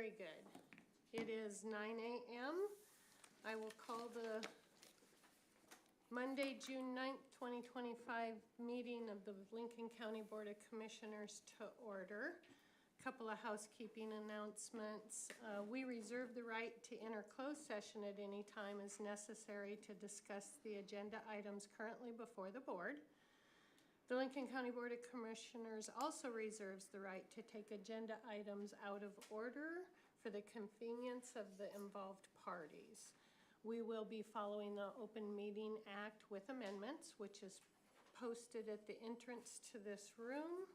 Very good. It is 9 a.m. I will call the Monday, June 9th, 2025 meeting of the Lincoln County Board of Commissioners to order. A couple of housekeeping announcements. We reserve the right to enter closed session at any time as necessary to discuss the agenda items currently before the board. The Lincoln County Board of Commissioners also reserves the right to take agenda items out of order for the convenience of the involved parties. We will be following the Open Meeting Act with amendments, which is posted at the entrance to this room.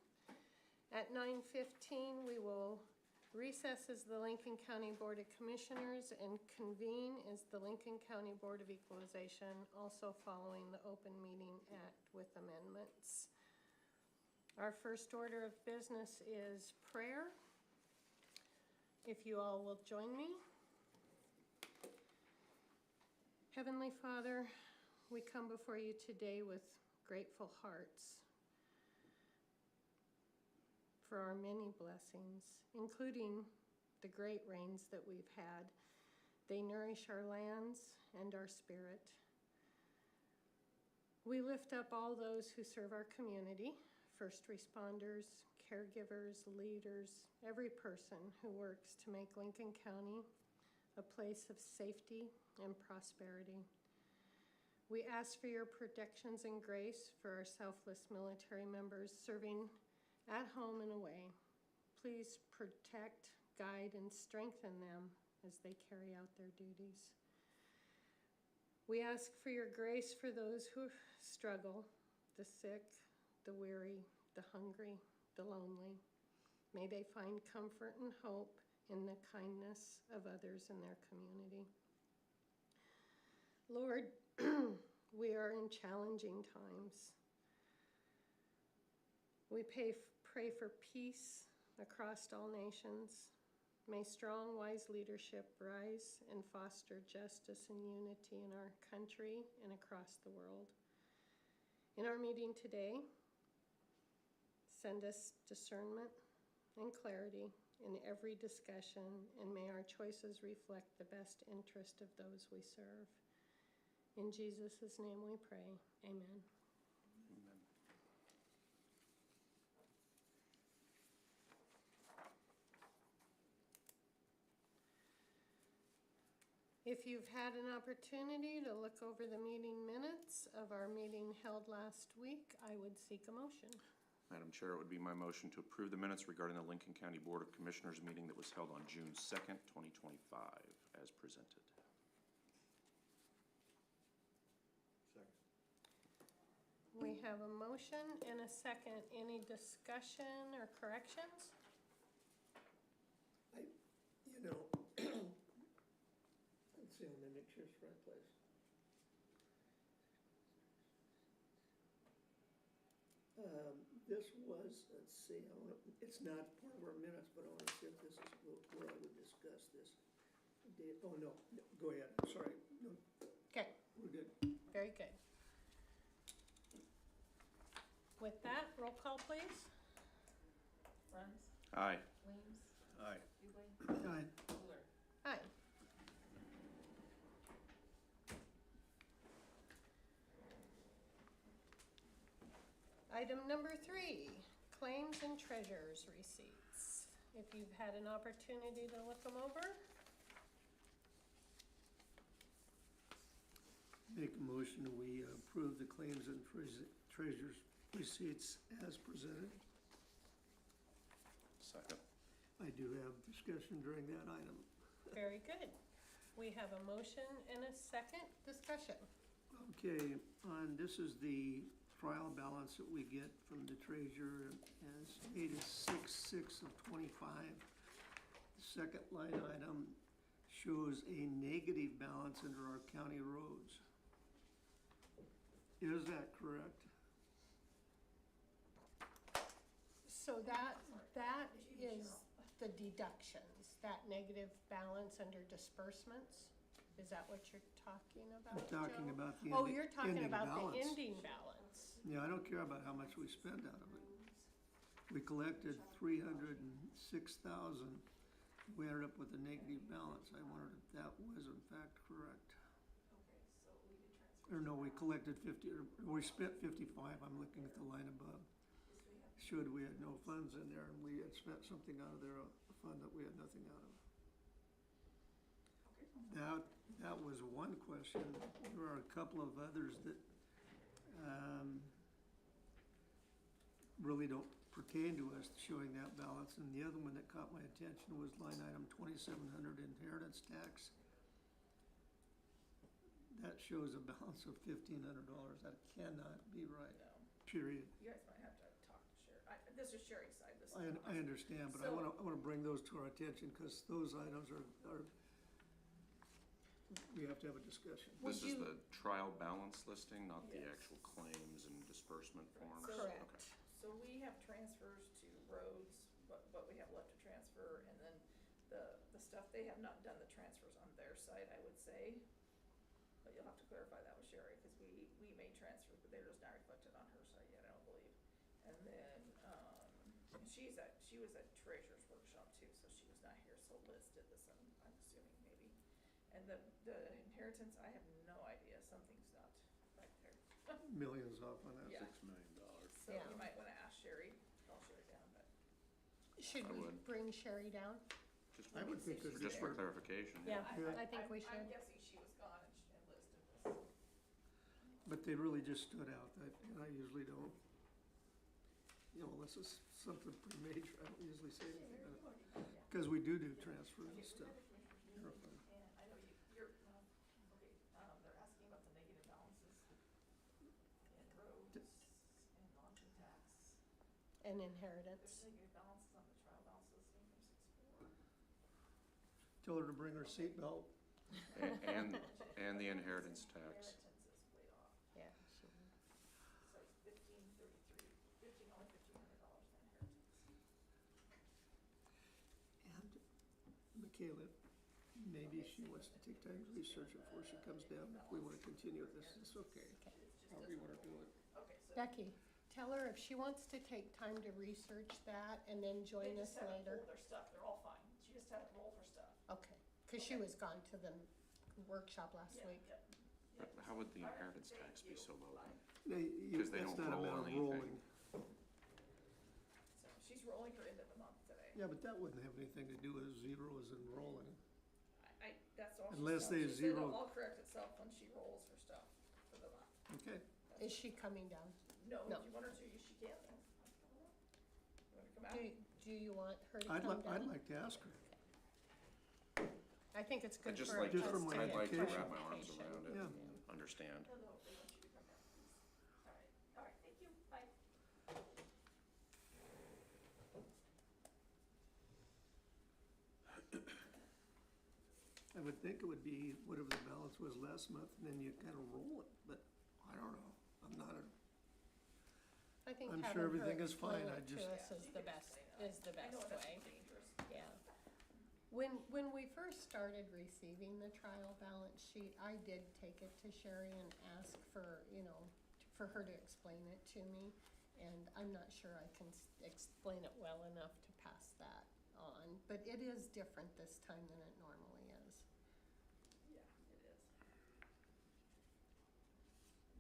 At 9:15, we will recess as the Lincoln County Board of Commissioners and convene as the Lincoln County Board of Equalization, also following the Open Meeting Act with amendments. Our first order of business is prayer. If you all will join me. Heavenly Father, we come before you today with grateful hearts for our many blessings, including the great rains that we've had. They nourish our lands and our spirit. We lift up all those who serve our community, first responders, caregivers, leaders, every person who works to make Lincoln County a place of safety and prosperity. We ask for your protections and grace for our selfless military members serving at home and away. Please protect, guide, and strengthen them as they carry out their duties. We ask for your grace for those who struggle, the sick, the weary, the hungry, the lonely. May they find comfort and hope in the kindness of others in their community. Lord, we are in challenging times. We pray for peace across all nations. May strong, wise leadership rise and foster justice and unity in our country and across the world. In our meeting today, send us discernment and clarity in every discussion, and may our choices reflect the best interest of those we serve. In Jesus' name we pray. Amen. Amen. If you've had an opportunity to look over the meeting minutes of our meeting held last week, I would seek a motion. Madam Chair, it would be my motion to approve the minutes regarding the Lincoln County Board of Commissioners meeting that was held on June 2nd, 2025, as presented. Second. We have a motion and a second. Any discussion or corrections? Let's see, let me make sure it's the right place. This was, let's see, it's not part of our minutes, but I want to see if this is where I would discuss this. Oh, no, go ahead, sorry. No, Okay, we're good. very good. With that, roll call, please. Bruns, Aye. Weems, Aye. Hughley, Aye. Fuller. Aye. Item number 3, claims and treasurer's receipts. If you've had an opportunity to look them over. Make a motion, we approve the claims and treasurer's receipts as presented. Second. I do have discussion during that item. Very good. We have a motion and a second discussion. Okay, this is the trial balance that we get from the treasurer, as dated 6/6 of 25. The second line item shows a negative balance under our county roads. Is that correct? So that is the deductions, that negative balance under disbursements? Is that what you're talking about, I'm talking Joe? about the Oh, you're talking ending about the balance. ending balance. Yeah, I don't care about how much we spend out of it. We collected $306,000 we ended up with a negative balance. I wondered if that was in fact correct. Okay, so we did transfer. Or no, we collected 50, or we spent 55, I'm looking at the line above. Should we had no funds in there and we had spent something out of there, a fund that we had nothing out of. That was one question. There are a couple of others that, really don't pertain to us showing that balance. And the other one that caught my attention was line item 2700 inheritance tax. That shows a balance of $1,500. That cannot be right, No, period. you guys might have to talk to Sherry. This is Sherry's side, this is. I understand, but I So- wanna bring those to our attention, cause those items are, we have to have a discussion. This Would is you- the trial balance listing, not the Yes. actual claims and disbursement forms? So- Okay. Correct. So we have transfers to roads, what we have left to transfer, and then the stuff, they have not done the transfers on their side, I would say. But you'll have to clarify that with Sherry, cause we made transfers, but they're just not reflected on her side yet, I don't believe. And then, she was at treasurer's workshop too, so she was not here, so Liz did this, I'm assuming maybe. And the inheritance, I have no idea, something's not right there. Millions off on that. Yeah. $6 million. So Yeah. you might wanna ask Sherry, I'll share it down, but. Should I we would. bring Sherry down? Just I would think She's that just for there. clarification. Yeah, Yeah. I think we I'm should. guessing she was gone and Liz did this. But they really just stood out, and I usually don't, unless it's something pretty major, I don't usually say anything about it. Cause we do transfers and stuff. You're fine. And I know you're, they're asking about the negative balances in roads and auction tax. And There's inheritance. negative balances on the trial balances, income 6.4. Tell her to bring her seatbelt. And the inheritance tax. Inheritance is way off, Yeah. so it's $1,533, only $1,500 in inheritance. And Michaela, maybe she wants to take time to research it before she comes down. If we wanna continue with this, it's okay. However you wanna do it. Okay, so Becky, tell her if she wants to take time to research that and then they join us just haven't later. pulled their stuff, they're all fine, she just haven't rolled her stuff. Okay, cause she was gone to the workshop last Yeah, week. yeah. But how would the inheritance tax be so low then? Because they that's don't not a roll matter of anything. rolling. So she's rolling her end of the month today. Yeah, but that wouldn't have anything to do with zeros and rolling. That's all she Unless said. they She said zero- it'll all correct itself when she rolls her stuff for the month. Okay, Is she coming down? No, No. if you want her to, she can. You wanna come out? Do you want her to I'd come I'd down? like to ask her. I think it's good I'd just for like us to, Just for to my get I'd like to education. wrap my arms clarification. around it Yeah. and understand. Hello, they want you to come down, please. All right, thank you, bye. I would think it would be whatever the balance was last month, and then you kind of roll it, but I don't know. I'm not a, I think I'm having sure her everything is explain fine, I it to just- us is the best, is the I best know that's way, dangerous. yeah. When we first started receiving the trial balance sheet, I did take it to Sherry and ask for, for her to explain it to me. And I'm not sure I can explain it well enough to pass that on, but it is different this time than it normally is. Yeah, it is.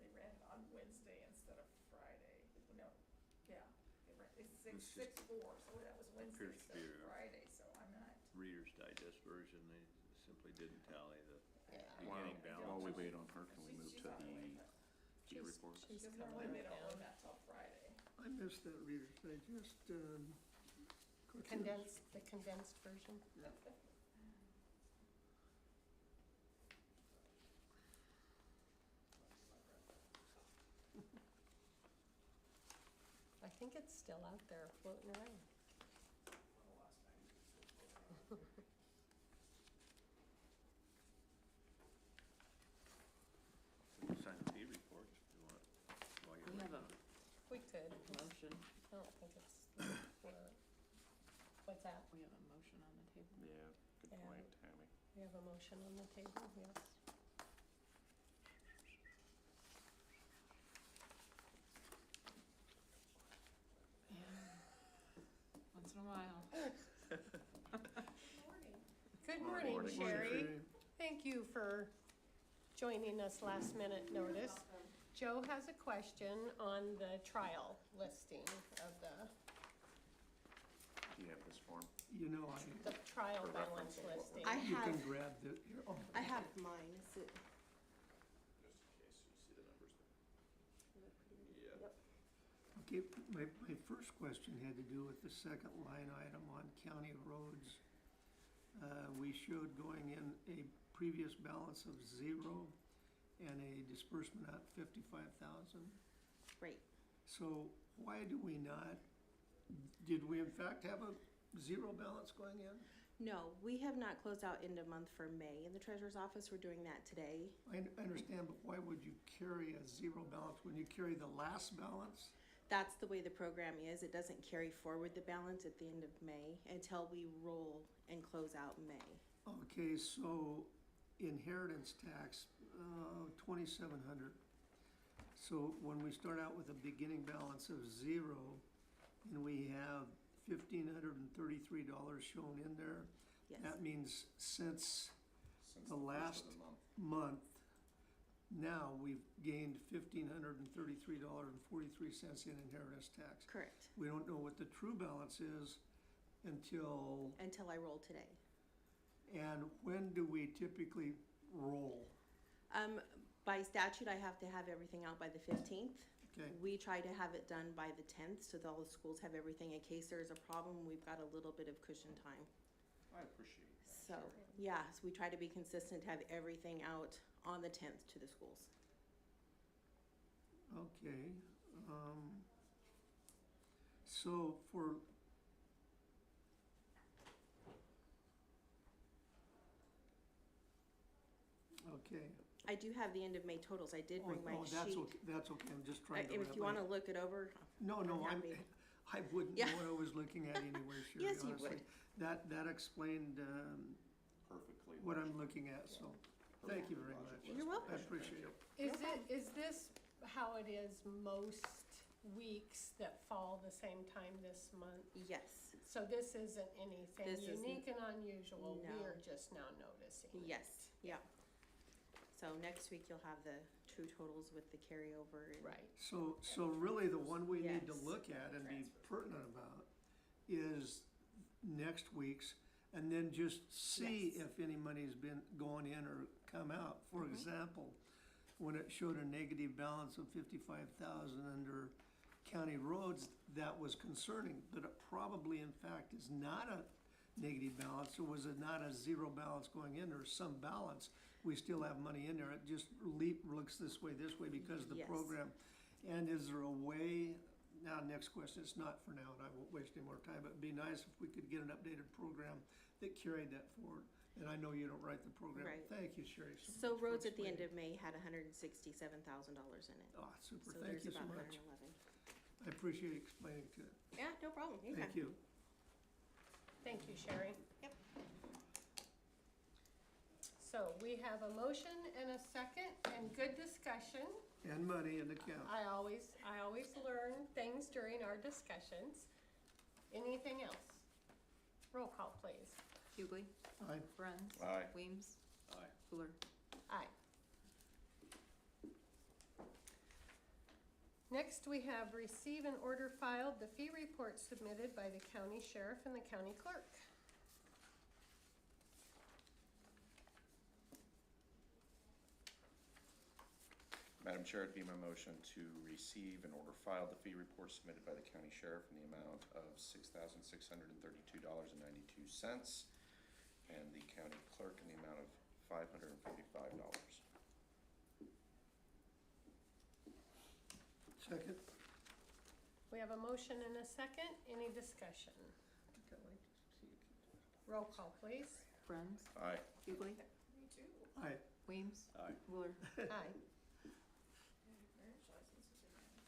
They ran it on Wednesday instead of Friday. No, yeah, it's It's just- 6/4, so that was Wednesday Appears to instead be of a- Friday, so I'm not. Reader's Digest version, they simply didn't tally the Yeah. beginning While we balances. wait on her, can we move She's to on her way, the but- key reports? She's Because coming normally they don't down. run that till Friday. I missed that Reader's Digest, cartoons. The condensed version. I think it's still out there floating around. We can sign the fee reports if you want, while you're We have waiting. We could. motion, I don't think it's, what's that? we have a motion on the table. Yeah, good Yeah. point, Tammy. We have a motion on the table, yes. Once in a while. morning, Morning. Sherry. Thank you for joining us last minute notice. Joe has a question on the trial listing of Do you have this form? You know, the trial For balance reference. listing. you can grab oh, I have mine, is it? Just in case you see the numbers there. Yeah. okay, my first question had to do with the second line item on county roads. We showed going in a previous balance of 0 and a disbursement at 55,000. Right. So why do we not, did we in fact have a 0 balance going in? No, we have not closed out end of month for May in the treasurer's office. We're doing that today. I understand, but why would you carry a 0 balance when you carry the last balance? That's the way the program is. It doesn't carry forward the balance at the end of May until we roll and close out May. Okay, so inheritance tax, 2,700. So when we start out with a beginning balance of 0 and we have $1,533 shown in there, Yes. that means since Since the first of last the month. month, now we've gained $1,533.43 in inheritance tax. Correct. We don't know what the true balance is until, Until I roll today. and when do we typically roll? By statute, I have to have everything out by the 15th. Okay, We try to have it done by the 10th so that all the schools have everything. In case there is a problem, we've got a little bit of cushion time. I appreciate that. So, yeah, so we try to be consistent, have everything out on the 10th to the schools. okay. So for, okay. I do have the end of May totals. I did bring my That's sheet. okay, that's okay, I'm just trying to. If you wrap wanna look it over, No, no, I'm I'm, happy. I wouldn't Yeah. know what I was looking at anyway, Sherry, Yes, you honestly. would. That explained, Perfectly. what I'm looking at, so, thank you very much. You're welcome. I appreciate it. Is this how it is most weeks that fall the same time this month? yes, So this isn't anything This isn't- unique and unusual, we No. are just now noticing it. yes, yeah. So next week you'll have the true totals with the carryover. And Right, So really the one we need to Yes. look at and be pertinent about is next week's, and then just see Yes. if any money's been going in or come out. For Mhm. example, when it showed a negative balance of 55,000 under county roads, that was concerning, but it probably in fact is not a negative balance, or was it not a 0 balance going in, or some balance? We still have money in there, it just looks this way because of the Yes. program. And is there a way, now, next question, it's not for now, and I won't waste any more time, but it'd be nice if we could get an updated program that carried that forward. And I know you don't write the program. Right. Thank you, Sherry. so So much for roads at the end explaining. of May had $167,000 in it. Ah, super, So thank there's you so about much. 111. I appreciate you explaining to it. Yeah, no problem. Thank you. thank you, Sherry. Yep. So we have a motion and a second and good discussion. And money in the account. I always learn things during our discussions. Anything else? Roll call, please. Hughley. Aye. Bruns. Aye. Weems. Aye. Fuller. Aye. Next, we have receive and order filed the fee report submitted by the county sheriff and the county clerk. Madam Chair, it'd be my motion to receive and order filed the fee report submitted by the county sheriff in the amount of $6,632.92, and the county clerk in the amount of $545. Second? We have a motion and a second. Any discussion? Roll call, please. Bruns. Aye. Hughley. Me too. Aye. Weems. Aye. Fuller. Aye. Marriage license is in there.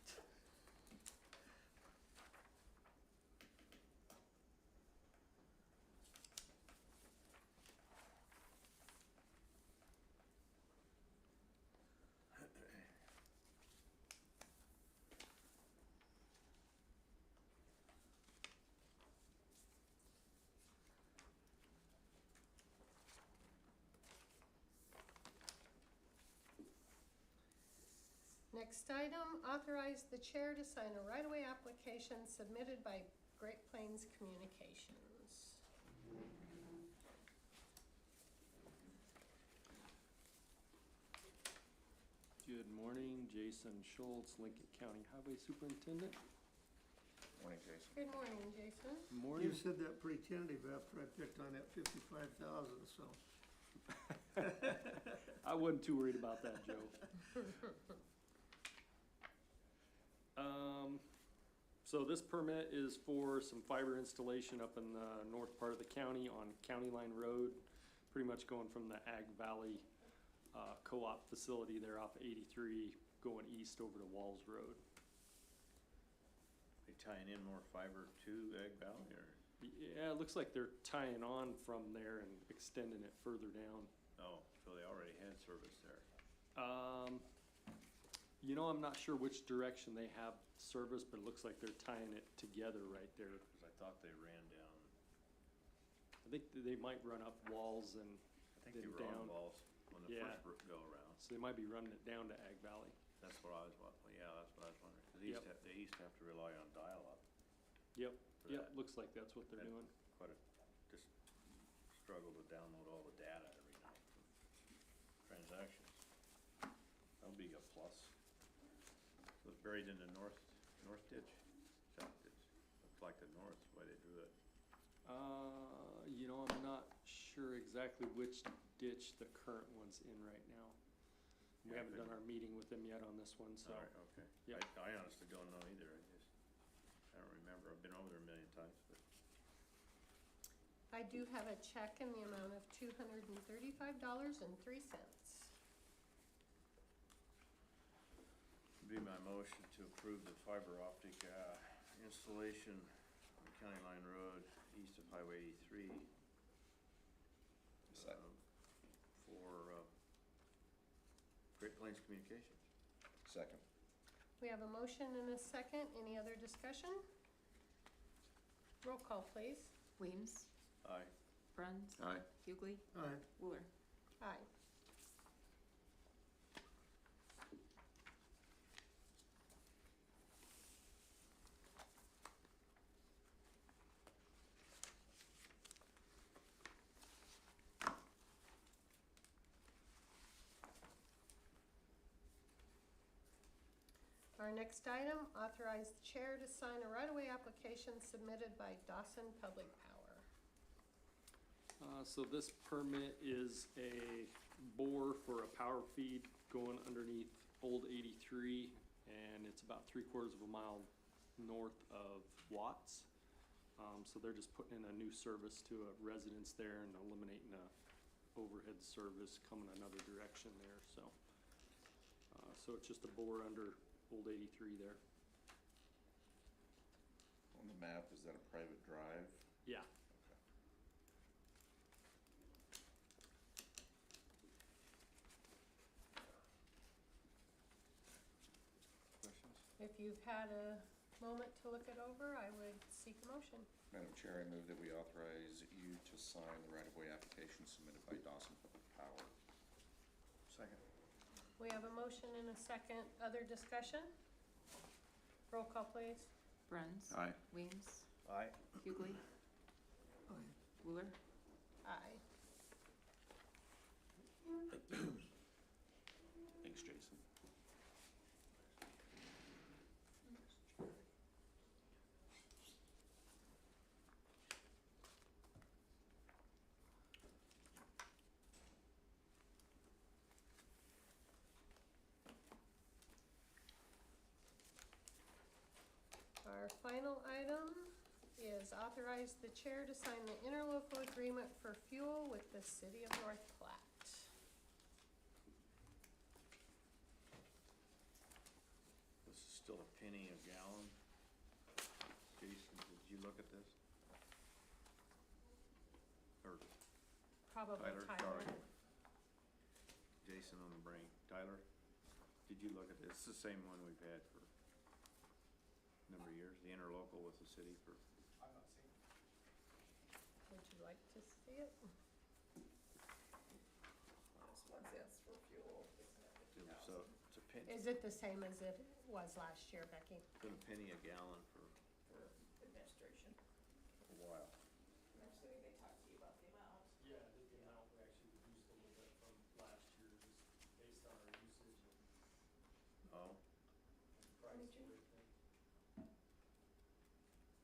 Next item, authorize the chair to sign a right-of-way application submitted by Great Plains Communications. Good morning, Jason Schultz, Lincoln County Highway Superintendent. Morning, Jason. Good morning, Jason. Morning. You said that pretty tentative after I picked on that 55,000, so. I wasn't too worried about that, Joe. So this permit is for some fiber installation up in the north part of the county on County Line Road, pretty much going from the Ag Valley co-op facility there off of 83, going east over to Walls Road. They tying in more fiber to Ag Valley, or, Yeah, it looks like they're tying on from there and extending it further down. oh, so they already had service there. You know, I'm not sure which direction they have service, but it looks like they're tying it together right there. Cause I thought they ran down, I think they might run up Walls and I think they then were on down. Walls on the Yeah. first go around. So they might be running it down to Ag Valley. That's what I was, yeah, that's what I was wondering, cause Yep. they used to have to rely on dial-up Yep, for yep, that. looks like that's what they're That- doing. Quite a, just struggle to download all the data every night from transactions. That'll be a plus. So it's buried in the north ditch, south ditch, looks like the north, why they drew it. You know, I'm not sure exactly which ditch the current one's in right now. We Yeah, haven't but- done our meeting with them yet on this one, so. Alright, okay. Yep. I honestly don't know either, I don't remember, I've been over there a million times, but I do have a check in the amount of $235.03. be my motion to approve the fiber optic, installation on County Line Road, east of Highway 83. Second. For, Great Plains Communications. Second. We have a motion and a second. Any other discussion? Roll call, please. Weems, Aye. Bruns, Aye. Hughley, Aye. Wheeler. Aye. Our next item, authorize the chair to sign a right-of-way application submitted by Dawson Public Power. So this permit is a bore for a power feed going underneath Old 83, and it's about 3/4 of a mile north of Watts. So they're just putting in a new service to a residence there and eliminating a overhead service coming another direction there, so. So it's just a bore under Old 83 there. On the map, is that a private drive? Yeah. Okay. Questions? If you've had a moment to look it over, I would seek a motion. Madam Chair, I move that we authorize you to sign the right-of-way application submitted by Dawson Public Power. Second. We have a motion and a second. Other discussion? Roll call, please. Bruns, Aye. Weems, Aye. Hughley, Aye. Wheeler. Aye. Thanks, Jason. Our final item is authorize the chair to sign the interlocal agreement for fuel with the city of North Platte. This is still a penny a gallon. Jason, did you look at this? Or Probably Tyler, Tyler. sorry. Jason on the brain. Tyler, did you look at this? It's the same one we've had for a number of years, the interlocal with the city for, Would you like to see it? It's 1 cent for fuel, isn't it? it was, it's a Is it the same as it was last year, Becky? been a penny a gallon for For administration. a while. And actually, they talked to you about the amount. Yeah, I think the amount we actually reduced a little bit from last year, just based on our usage Oh, and price Any of change? everything.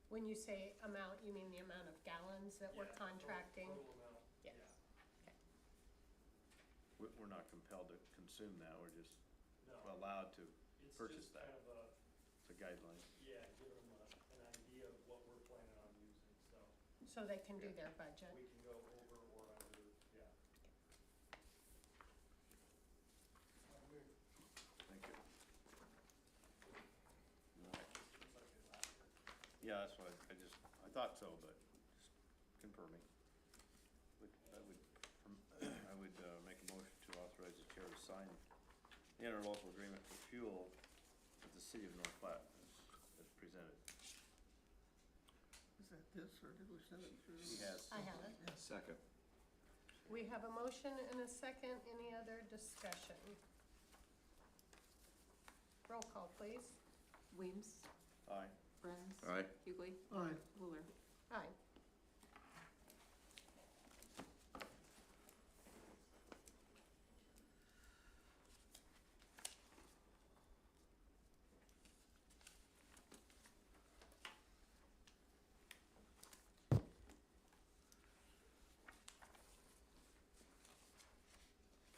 When you say amount, you mean the amount of gallons that we're Yeah, total- contracting? Total amount, Yes. yeah. we're not compelled to consume that, we're just No, allowed to, it's purchase just that. kind of a, it's a guideline. yeah, giving them an idea of what we're planning on using, so So they can do Yeah. their budget? we can go over or under, yeah. Thank you. Yeah, that's what I thought so, but just confirming. I would make a motion to authorize the chair to sign the interlocal agreement for fuel with the city of North Platte as presented. Is that this, or did we send it through? He has. I have it. Second. We have a motion and a second. Any other discussion? Roll call, please. Weems. Aye. Bruns. Aye. Hughley. Aye. Wheeler. Aye.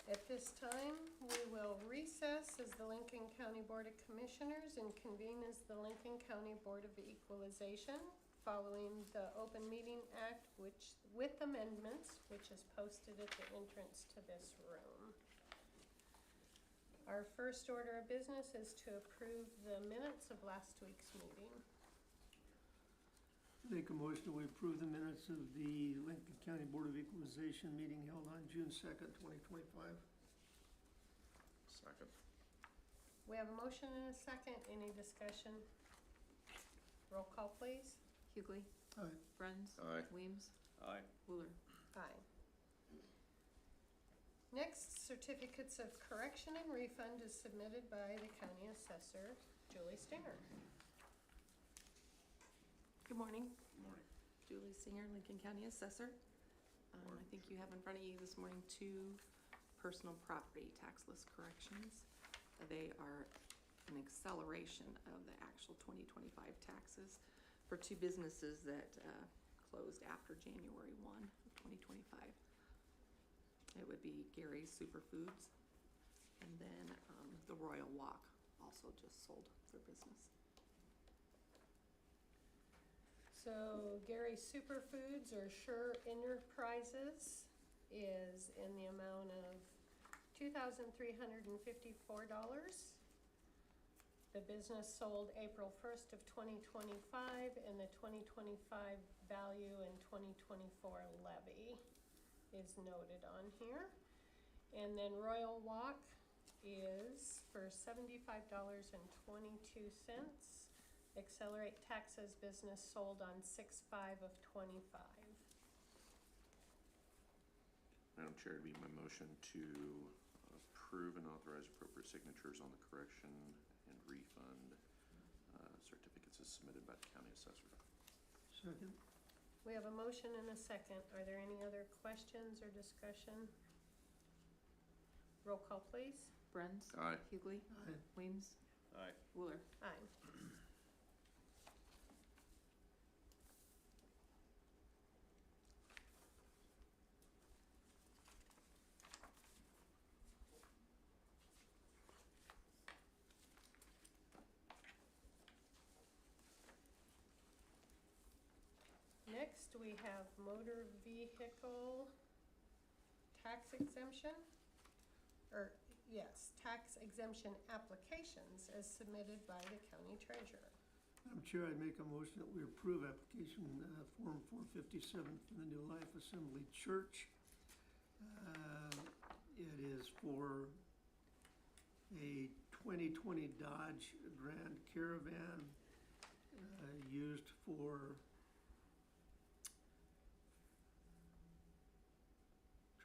At this time, we will recess as the Lincoln County Board of Commissioners and convene as the Lincoln County Board of Equalization, following the Open Meeting Act, which, with amendments, which is posted at the entrance to this room. Our first order of business is to approve the minutes of last week's meeting. Make a motion that we approve the minutes of the Lincoln County Board of Equalization meeting held on June 2nd, 2025. Second. We have a motion and a second. Any discussion? Roll call, please. Hughley. Aye. Bruns. Aye. Weems. Aye. Wheeler. Aye. Next, certificates of correction and refund is submitted by the county assessor, Julie Stinger. Good morning. Good morning. Julie Singer, Lincoln County Assessor. I think you have in front of you this morning 2 personal property tax list corrections. They are an acceleration of the actual 2025 taxes for 2 businesses that closed after January 1 of 2025. It would be Gary's Superfoods, and then the Royal Walk also just sold their business. So Gary Superfoods or Sure Enterprises is in the amount of $2,354. The business sold April 1st of 2025, and the 2025 value and 2024 levy is noted on here. And then Royal Walk is for $75.22. Accelerate Taxes business sold on 6/5 of 25. Madam Chair, it'd be my motion to approve and authorize appropriate signatures on the correction and refund certificates as submitted by the county assessor. Second. We have a motion and a second. Are there any other questions or discussion? Roll call, please. Bruns. Aye. Hughley. Aye. Weems. Aye. Wheeler. Aye. Next, we have motor vehicle tax exemption, or, yes, tax exemption applications as submitted by the county treasurer. Madam Chair, I'd make a motion that we approve application form 457 for the New Life Assembly Church. It is for a 2020 Dodge Grand Caravan used for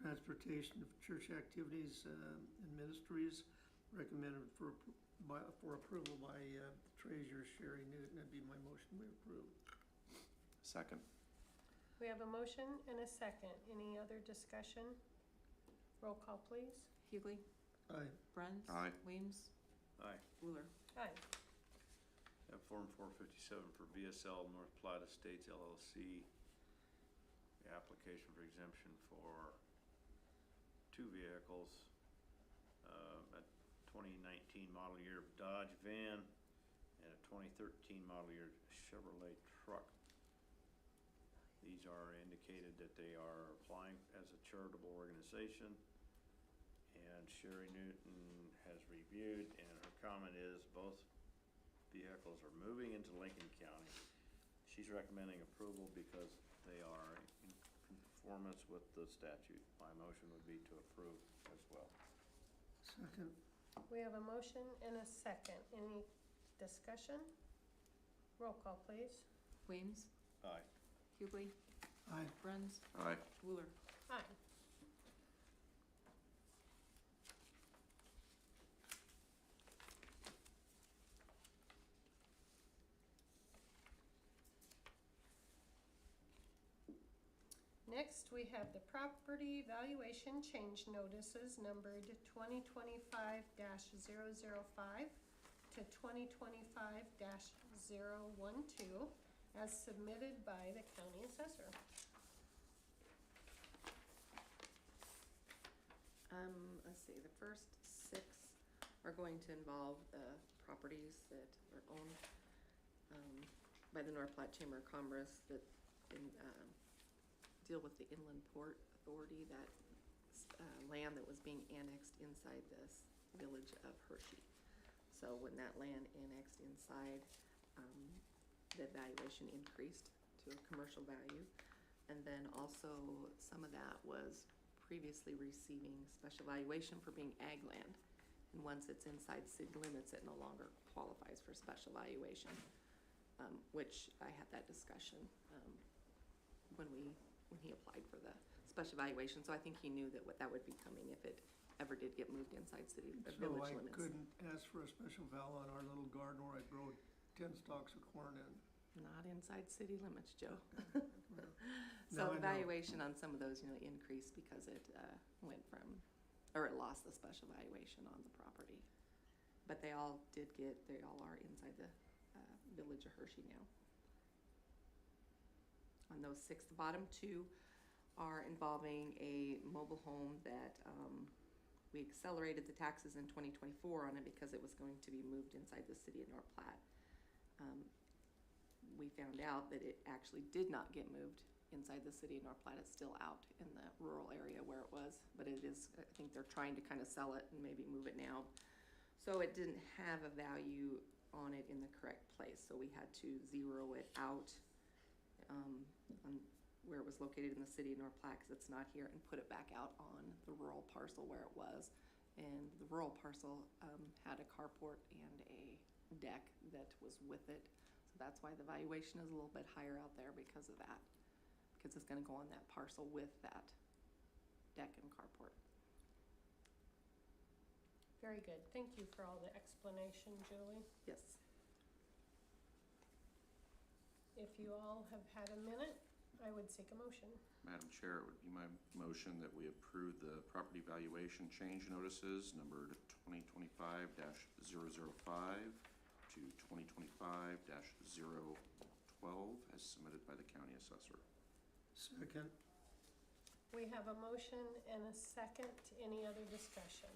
transportation of church activities and ministries. recommended for approval by Treasurer Sherry Newton. That'd be my motion, we approve. Second. We have a motion and a second. Any other discussion? Roll call, please. Hughley, Aye. Bruns. Aye. Weems, Aye. Wheeler. Aye. Have Form 457 for VSL North Platte Estates LLC. The application for exemption for two vehicles, a 2019 model year Dodge van and a 2013 model year Chevrolet truck. These are indicated that they are applying as a charitable organization, and Sherry Newton has reviewed, and her comment is both vehicles are moving into Lincoln County. She's recommending approval because they are in conformance with the statute. My motion would be to approve as well. Second. We have a motion and a second. Any discussion? Roll call, please. Weems, Aye. Hughley, Aye. Bruns, Aye. Wheeler. Aye. Next, we have the property valuation change notices numbered 2025-005 to 2025-012 as submitted by the county assessor. Let's see, the first 6 are going to involve the properties that are owned by the North Platte Chamber of Commerce that deal with the Inland Port Authority, that land that was being annexed inside this village of Hershey. So when that land annexed inside, the valuation increased to a commercial value. And then also some of that was previously receiving special valuation for being ag land. And once it's inside city limits, it no longer qualifies for special valuation, which I had that discussion when he applied for the special valuation. So I think he knew that that would be coming if it ever did get moved inside city, So village I limits. couldn't ask for a special val on our little garden where I grow 10 stalks of corn in. Not inside city limits, Joe. Now So I know. valuation on some of those, increased because it went from, or it lost the special valuation on the property. But they all are inside the village of Hershey now. On those 6, the bottom 2 are involving a mobile home that we accelerated the taxes in 2024 on it because it was going to be moved inside the city of North Platte. We found out that it actually did not get moved inside the city of North Platte. It's still out in the rural area where it was, but it is, I think they're trying to kind of sell it and maybe move it now. So it didn't have a value on it in the correct place, so we had to zero it out on where it was located in the city of North Platte, because it's not here, and put it back out on the rural parcel where it was. And the rural parcel had a carport and a deck that was with it. So that's why the valuation is a little bit higher out there because of that. Because it's gonna go on that parcel with that deck and carport. Very good. Thank you for all the explanation, Julie. Yes. If you all have had a minute, I would seek a motion. Madam Chair, it would be my motion that we approve the property valuation change notices numbered 2025-005 to 2025-012 as submitted by the county assessor. Second. We have a motion and a second. Any other discussion?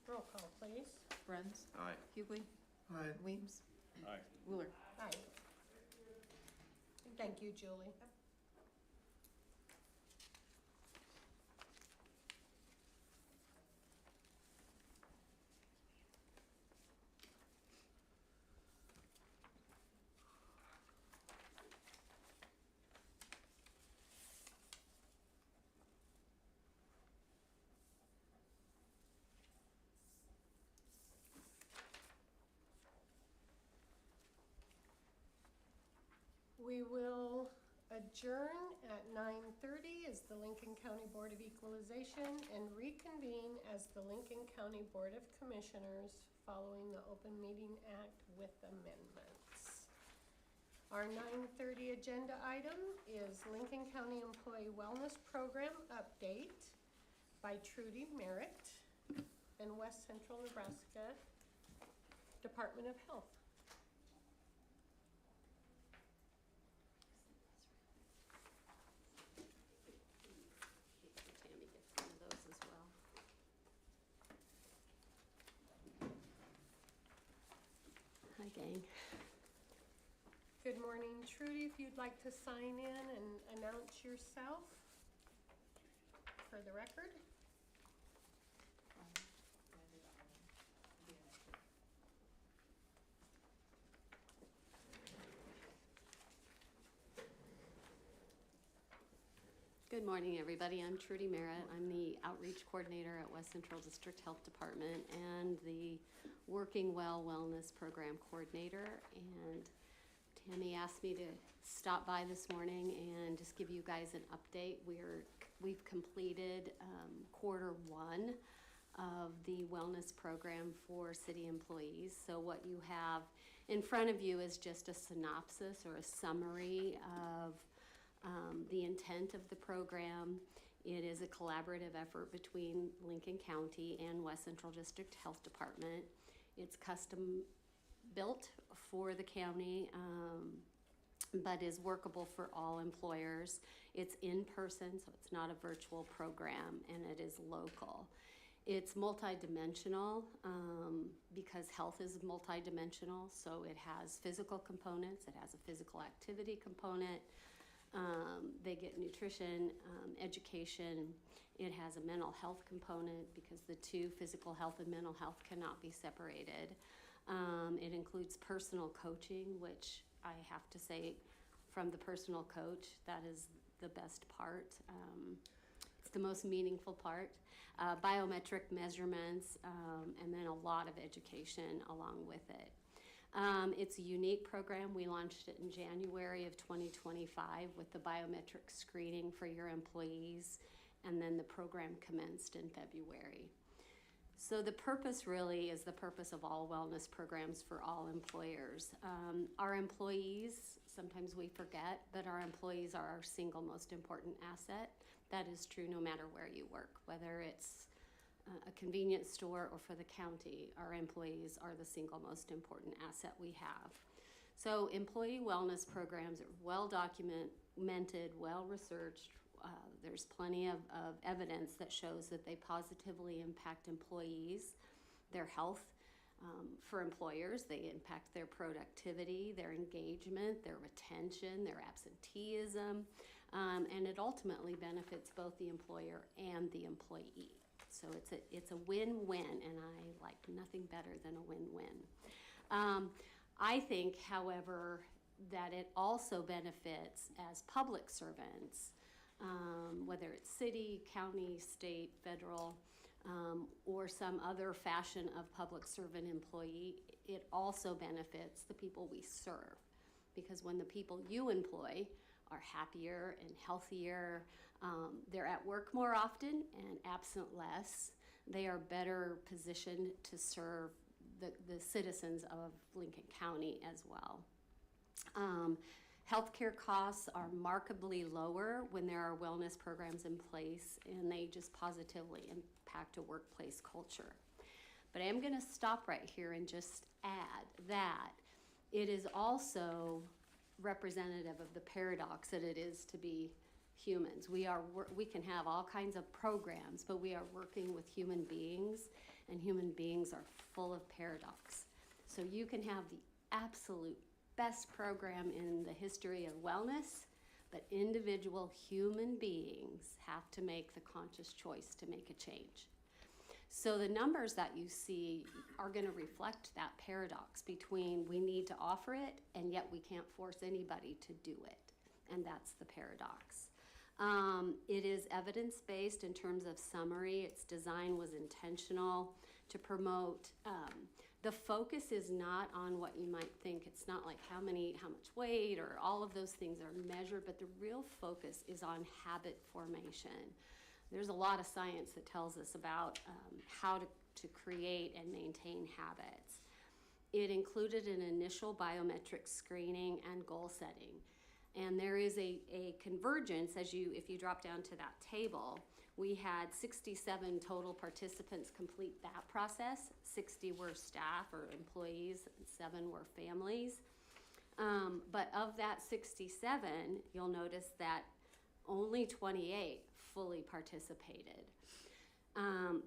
Roll call, please. Bruns, Aye. Hughley, Aye. Weems, Aye. Wheeler. Aye. Thank you, Julie. We will adjourn at 9:30 as the Lincoln County Board of Equalization and reconvene as the Lincoln County Board of Commissioners following the Open Meeting Act with amendments. Our 9:30 agenda item is Lincoln County Employee Wellness Program update by Trudy Merritt and West Central Nebraska Department of Health. Tammy gets one of those as well. Hi, gang. Good morning, Trudy. If you'd like to sign in and announce yourself for the record. Good morning, everybody. I'm Trudy Merritt. I'm the Outreach Coordinator at West Central District Health Department and the Working Well Wellness Program Coordinator. And Tammy asked me to stop by this morning and just give you guys an update. We've completed quarter one of the wellness program for city employees. So what you have in front of you is just a synopsis or a summary of the intent of the program. It is a collaborative effort between Lincoln County and West Central District Health Department. It's custom built for the county, but is workable for all employers. It's in person, so it's not a virtual program, and it is local. It's multidimensional because health is multidimensional, so it has physical components, it has a physical activity component. They get nutrition, education. It has a mental health component because the two, physical health and mental health, cannot be separated. It includes personal coaching, which I have to say, from the personal coach, that is the best part. It's the most meaningful part. Biometric measurements, and then a lot of education along with it. It's a unique program. We launched it in January of 2025 with the biometric screening for your employees, and then the program commenced in February. So the purpose really is the purpose of all wellness programs for all employers. Our employees, sometimes we forget, but our employees are our single most important asset. That is true no matter where you work, whether it's a convenience store or for the county. Our employees are the single most important asset we have. So employee wellness programs are well documented, well researched. There's plenty of evidence that shows that they positively impact employees, their health. For employers, they impact their productivity, their engagement, their retention, their absenteeism, and it ultimately benefits both the employer and the employee. So it's a win-win, and I like nothing better than a win-win. I think, however, that it also benefits as public servants, whether it's city, county, state, federal, or some other fashion of public servant employee. It also benefits the people we serve, because when the people you employ are happier and healthier, they're at work more often and absent less, they are better positioned to serve the citizens of Lincoln County as well. Healthcare costs are markedly lower when there are wellness programs in place, and they just positively impact a workplace culture. But I am going to stop right here and just add that it is also representative of the paradox that it is to be humans. We can have all kinds of programs, but we are working with human beings, and human beings are full of paradox. So you can have the absolute best program in the history of wellness, but individual human beings have to make the conscious choice to make a change. So the numbers that you see are going to reflect that paradox between we need to offer it and yet we can't force anybody to do it, and that's the paradox. It is evidence-based in terms of summary. Its design was intentional to promote the focus is not on what you might think. It's not like how much weight or all of those things are measured, but the real focus is on habit formation. There's a lot of science that tells us about how to create and maintain habits. It included an initial biometric screening and goal setting. And there is a convergence if you drop down to that table. We had 67 total participants complete that process. 60 were staff or employees, and 7 were families. But of that 67, you'll notice that only 28 fully participated.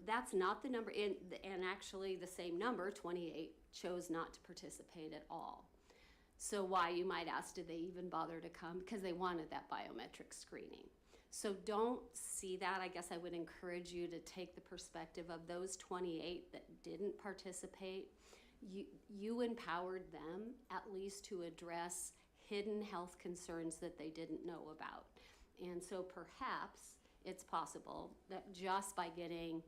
That's not the number, and actually the same number, 28, chose not to participate at all. So why, you might ask, did they even bother to come? Because they wanted that biometric screening. So don't see that. I guess I would encourage you to take the perspective of those 28 that didn't participate. You empowered them at least to address hidden health concerns that they didn't know about. And so perhaps it's possible that just by getting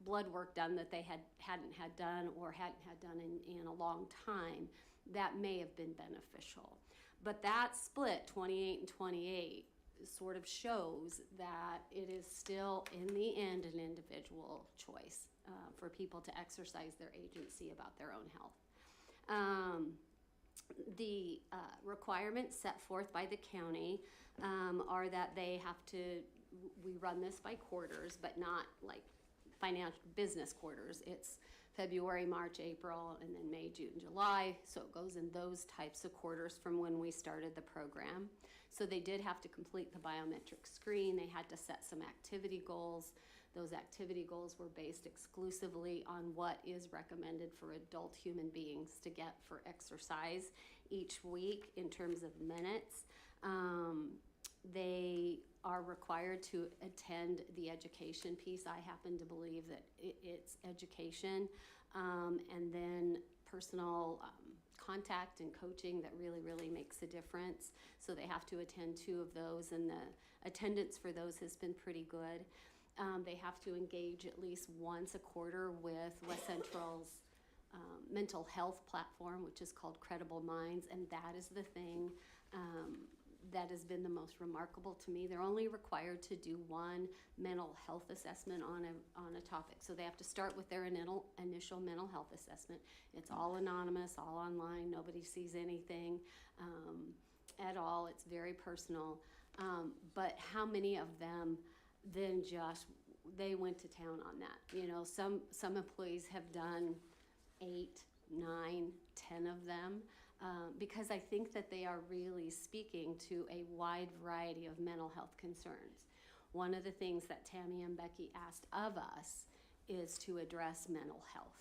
blood work done that they hadn't had done or hadn't had done in a long time, that may have been beneficial. But that split, 28 and 28, sort of shows that it is still, in the end, an individual choice for people to exercise their agency about their own health. The requirements set forth by the county are that they have to, we run this by quarters, but not like financial business quarters. It's February, March, April, and then May, June, July. So it goes in those types of quarters from when we started the program. So they did have to complete the biometric screen. They had to set some activity goals. Those activity goals were based exclusively on what is recommended for adult human beings to get for exercise each week in terms of minutes. They are required to attend the education piece. I happen to believe that it's education and then personal contact and coaching that really, really makes a difference. So they have to attend 2 of those, and the attendance for those has been pretty good. They have to engage at least once a quarter with West Central's mental health platform, which is called Credible Minds, and that is the thing that has been the most remarkable to me. They're only required to do 1 mental health assessment on a topic. So they have to start with their initial mental health assessment. It's all anonymous, all online. Nobody sees anything at all. It's very personal. But how many of them then they went to town on that? You know, some employees have done 8, 9, 10 of them. Because I think that they are really speaking to a wide variety of mental health concerns. One of the things that Tammy and Becky asked of us is to address mental health.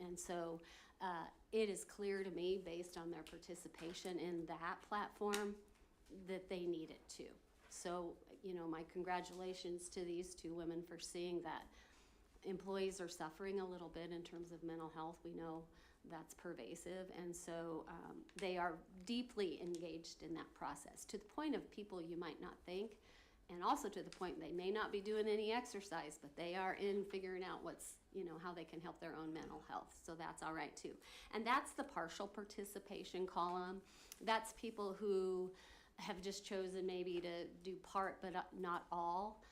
And so it is clear to me, based on their participation in that platform, that they need it too. So, you know, my congratulations to these 2 women for seeing that employees are suffering a little bit in terms of mental health. We know that's pervasive, and so they are deeply engaged in that process, to the point of people you might not think, and also to the point they may not be doing any exercise, but they are in figuring out how they can help their own mental health. So that's all right too. And that's the partial participation column. That's people who have just chosen maybe to do part but not all.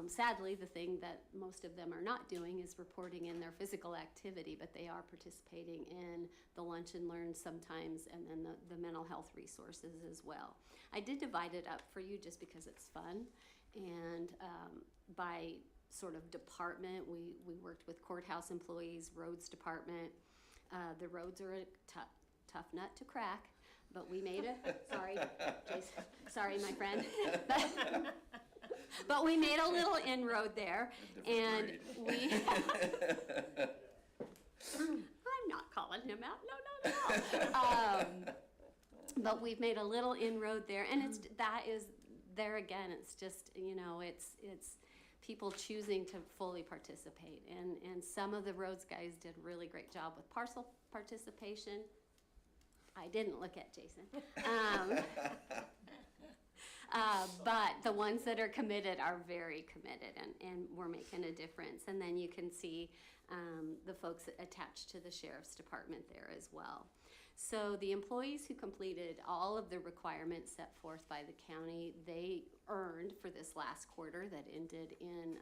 Sadly, the thing that most of them are not doing is reporting in their physical activity, but they are participating in the lunch and learn sometimes, and then the mental health resources as well. I did divide it up for you just because it's fun, and by sort of department, we worked with courthouse employees, roads department. The roads are a tough nut to crack, but we made it. Sorry, Jason. Sorry, my friend. But we made a little inroad there, and I'm not calling him out, no. But we've made a little inroad there, and there again, it's just, it's people choosing to fully participate, and some of the roads guys did a really great job with partial participation. I didn't look at Jason. But the ones that are committed are very committed, and we're making a difference. And then you can see the folks attached to the sheriff's department there as well. So the employees who completed all of the requirements set forth by the county, they earned for this last quarter that ended in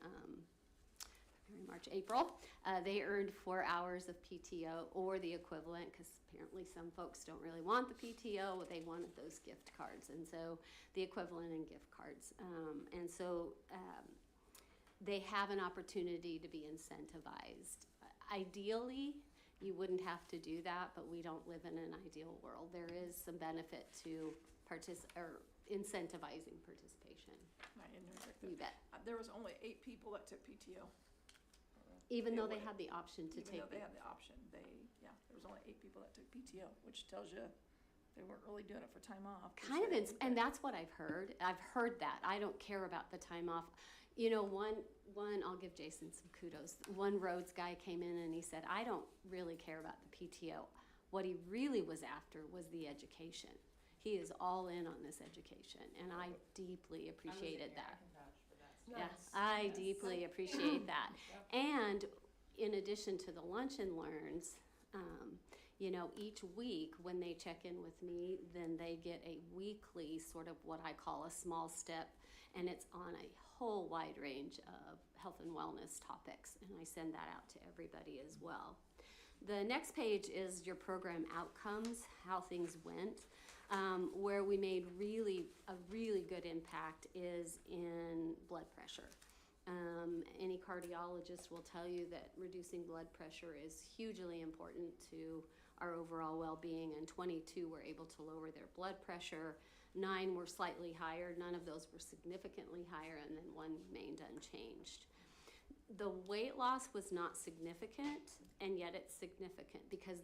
March, April, they earned 4 hours of PTO or the equivalent, because apparently some folks don't really want the PTO, they wanted those gift cards, and so the equivalent in gift cards. And so they have an opportunity to be incentivized. Ideally, you wouldn't have to do that, but we don't live in an ideal world. There is some benefit to incentivizing participation. I interject You there. bet. There was only 8 people that took PTO. Even though Yeah, they had the option to Even take though they it. had the option, there was only 8 people that took PTO, which tells you they weren't really doing it for time off. per Kind of, se, and but- that's what I've heard. I've heard that. I don't care about the time off. You know, one, I'll give Jason some kudos. One roads guy came in and he said, I don't really care about the PTO. What he really was after was the education. He is all in on this education, and I deeply appreciated that. Yeah, I deeply appreciate that. And in addition to the lunch and learns, you know, each week when they check in with me, then they get a weekly sort of what I call a small step, and it's on a whole wide range of health and wellness topics, and I send that out to everybody as well. The next page is your program outcomes, how things went. Where we made a really good impact is in blood pressure. Any cardiologist will tell you that reducing blood pressure is hugely important to our overall well-being, and 22 were able to lower their blood pressure. 9 were slightly higher, none of those were significantly higher, and then 1 remained unchanged. The weight loss was not significant, and yet it's significant because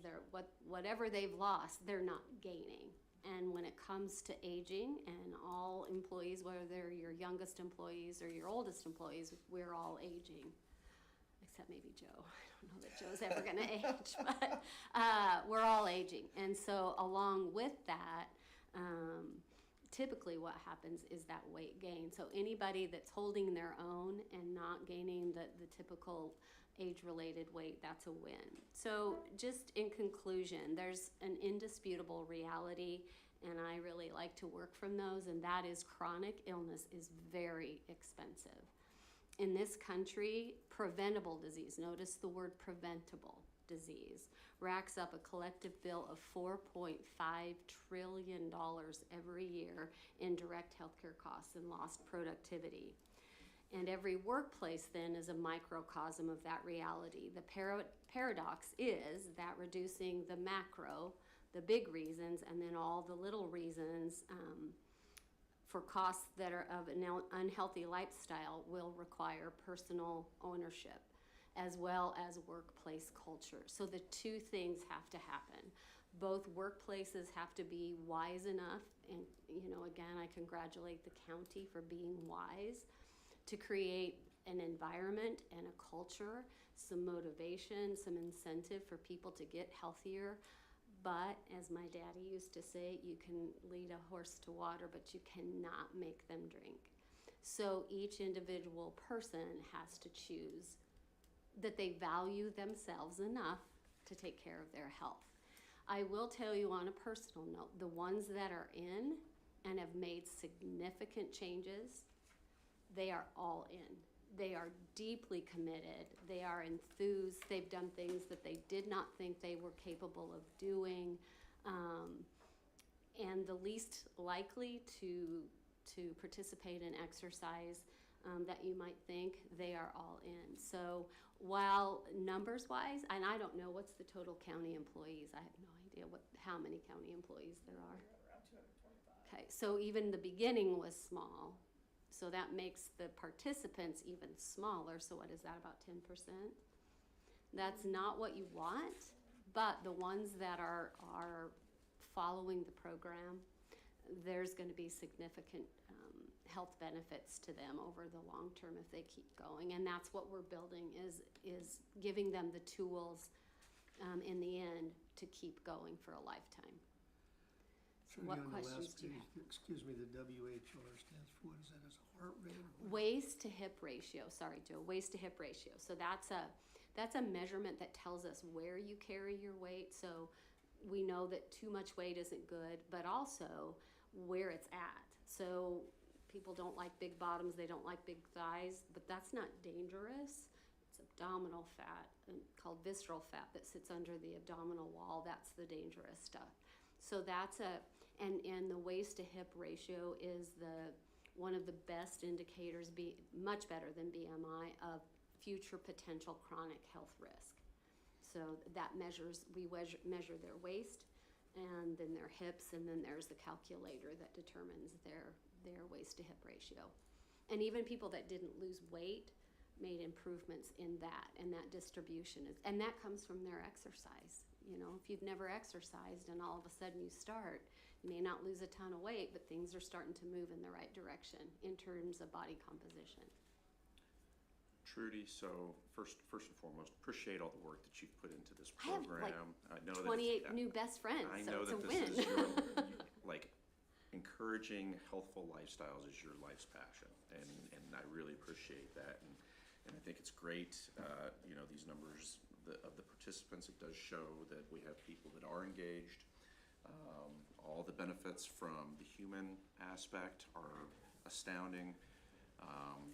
whatever they've lost, they're not gaining. And when it comes to aging, and all employees, whether they're your youngest employees or your oldest employees, we're all aging, except maybe Joe. I don't know that Joe's ever going to age, but we're all aging. And so along with that, typically what happens is that weight gain. So anybody that's holding their own and not gaining the typical age-related weight, that's a win. So just in conclusion, there's an indisputable reality, and I really like to work from those, and that is chronic illness is very expensive. In this country, preventable disease, notice the word preventable disease, racks up a collective bill of $4.5 trillion every year in direct healthcare costs and lost productivity. And every workplace then is a microcosm of that reality. The paradox is that reducing the macro, the big reasons, and then all the little reasons for costs that are of an unhealthy lifestyle will require personal ownership as well as workplace culture. So the two things have to happen. Both workplaces have to be wise enough, and you know, again, I congratulate the county for being wise, to create an environment and a culture, some motivation, some incentive for people to get healthier. But as my daddy used to say, you can lead a horse to water, but you cannot make them drink. So each individual person has to choose that they value themselves enough to take care of their health. I will tell you on a personal note, the ones that are in and have made significant changes, they are all in. They are deeply committed. They are enthused. They've done things that they did not think they were capable of doing. And the least likely to participate in exercise that you might think, they are all in. So while numbers-wise, and I don't know what's the total county employees. I have no idea how many county employees there are. Around 225. Okay, so even the beginning was small. So that makes the participants even smaller. So what is that, about 10%? That's not what you want, but the ones that are following the program, there's going to be significant health benefits to them over the long term if they keep going. And that's what we're building, is giving them the tools in the end to keep going for a lifetime. Trudy, What on the last questions do you page, excuse me, the WHR stands for, what is that, is heart rate? or what? Waist to hip ratio, sorry, Joe, waist to hip ratio. So that's a measurement that tells us where you carry your weight. So we know that too much weight isn't good, but also where it's at. So people don't like big bottoms, they don't like big thighs, but that's not dangerous. It's abdominal fat called visceral fat that sits under the abdominal wall. That's the dangerous stuff. So that's and the waist to hip ratio is one of the best indicators, much better than BMI, of future potential chronic health risk. So that we measure their waist and then their hips, and then there's the calculator that determines their waist to hip ratio. And even people that didn't lose weight made improvements in that, and that distribution and that comes from their exercise. You know, if you've never exercised and all of a sudden you start, you may not lose a ton of weight, but things are starting to move in the right direction in terms of body composition. Trudy, so first and foremost, appreciate all the work that you've put into this I have, program. like, I know 28 that new best friends, I so know it's a that win. this is your, like, encouraging healthful lifestyles is your life's passion, and I really appreciate that, and I think it's great. You know, these numbers of the participants, it does show that we have people that are engaged. All the benefits from the human aspect are astounding.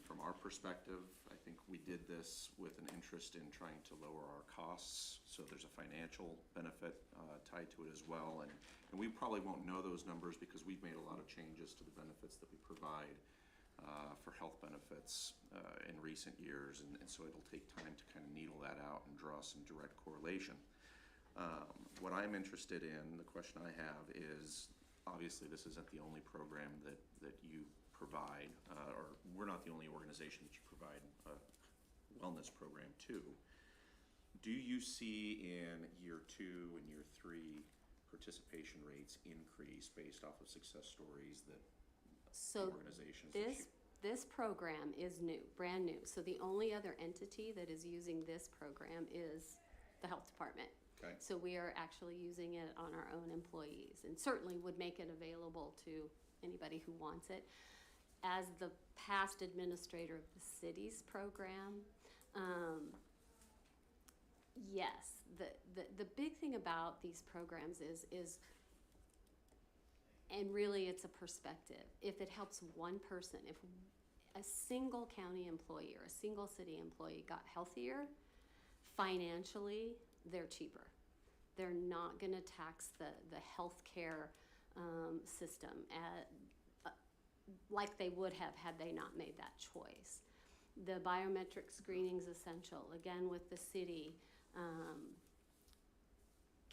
From our perspective, I think we did this with an interest in trying to lower our costs, so there's a financial benefit tied to it as well. And we probably won't know those numbers because we've made a lot of changes to the benefits that we provide for health benefits in recent years, and so it'll take time to kind of needle that out and draw some direct correlation. What I'm interested in, the question I have is, obviously this isn't the only program that you provide, or we're not the only organization that you provide a wellness program to. Do you see in year 2 and year 3 participation rates increase based off of success stories that organizations that you... This program is new, brand new. So the only other entity that is using this program is the health department. Okay. So we are actually using it on our own employees, and certainly would make it available to anybody who wants it. As the past administrator of the city's program, yes, the big thing about these programs is, and really it's a perspective. If it helps one person, if a single county employee or a single city employee got healthier, financially, they're cheaper. They're not gonna tax the healthcare system like they would have had they not made that choice. The biometric screening's essential. Again, with the city,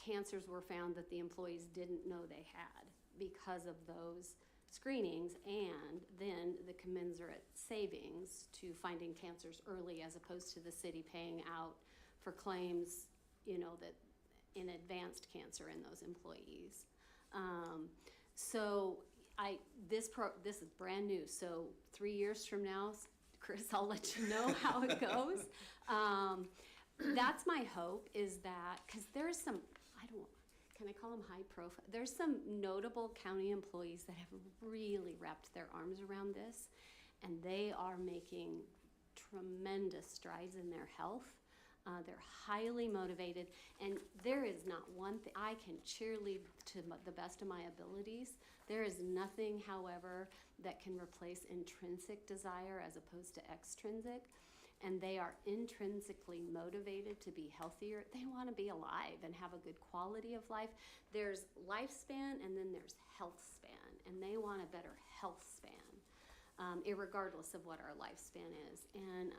cancers were found that the employees didn't know they had because of those screenings, and then the commensurate savings to finding cancers early, as opposed to the city paying out for claims, you know, that in advanced cancer in those employees. So this is brand new. So 3 years from now, Chris, I'll let you know how it goes. That's my hope, is that, because there's some, can I call them high profile? There's some notable county employees that have really wrapped their arms around this, and they are making tremendous strides in their health. They're highly motivated, and there is not one thing. I can cheerlead to the best of my abilities. There is nothing, however, that can replace intrinsic desire as opposed to extrinsic. And they are intrinsically motivated to be healthier. They want to be alive and have a good quality of life. There's lifespan, and then there's health span, and they want a better health span, irregardless of what our lifespan is. And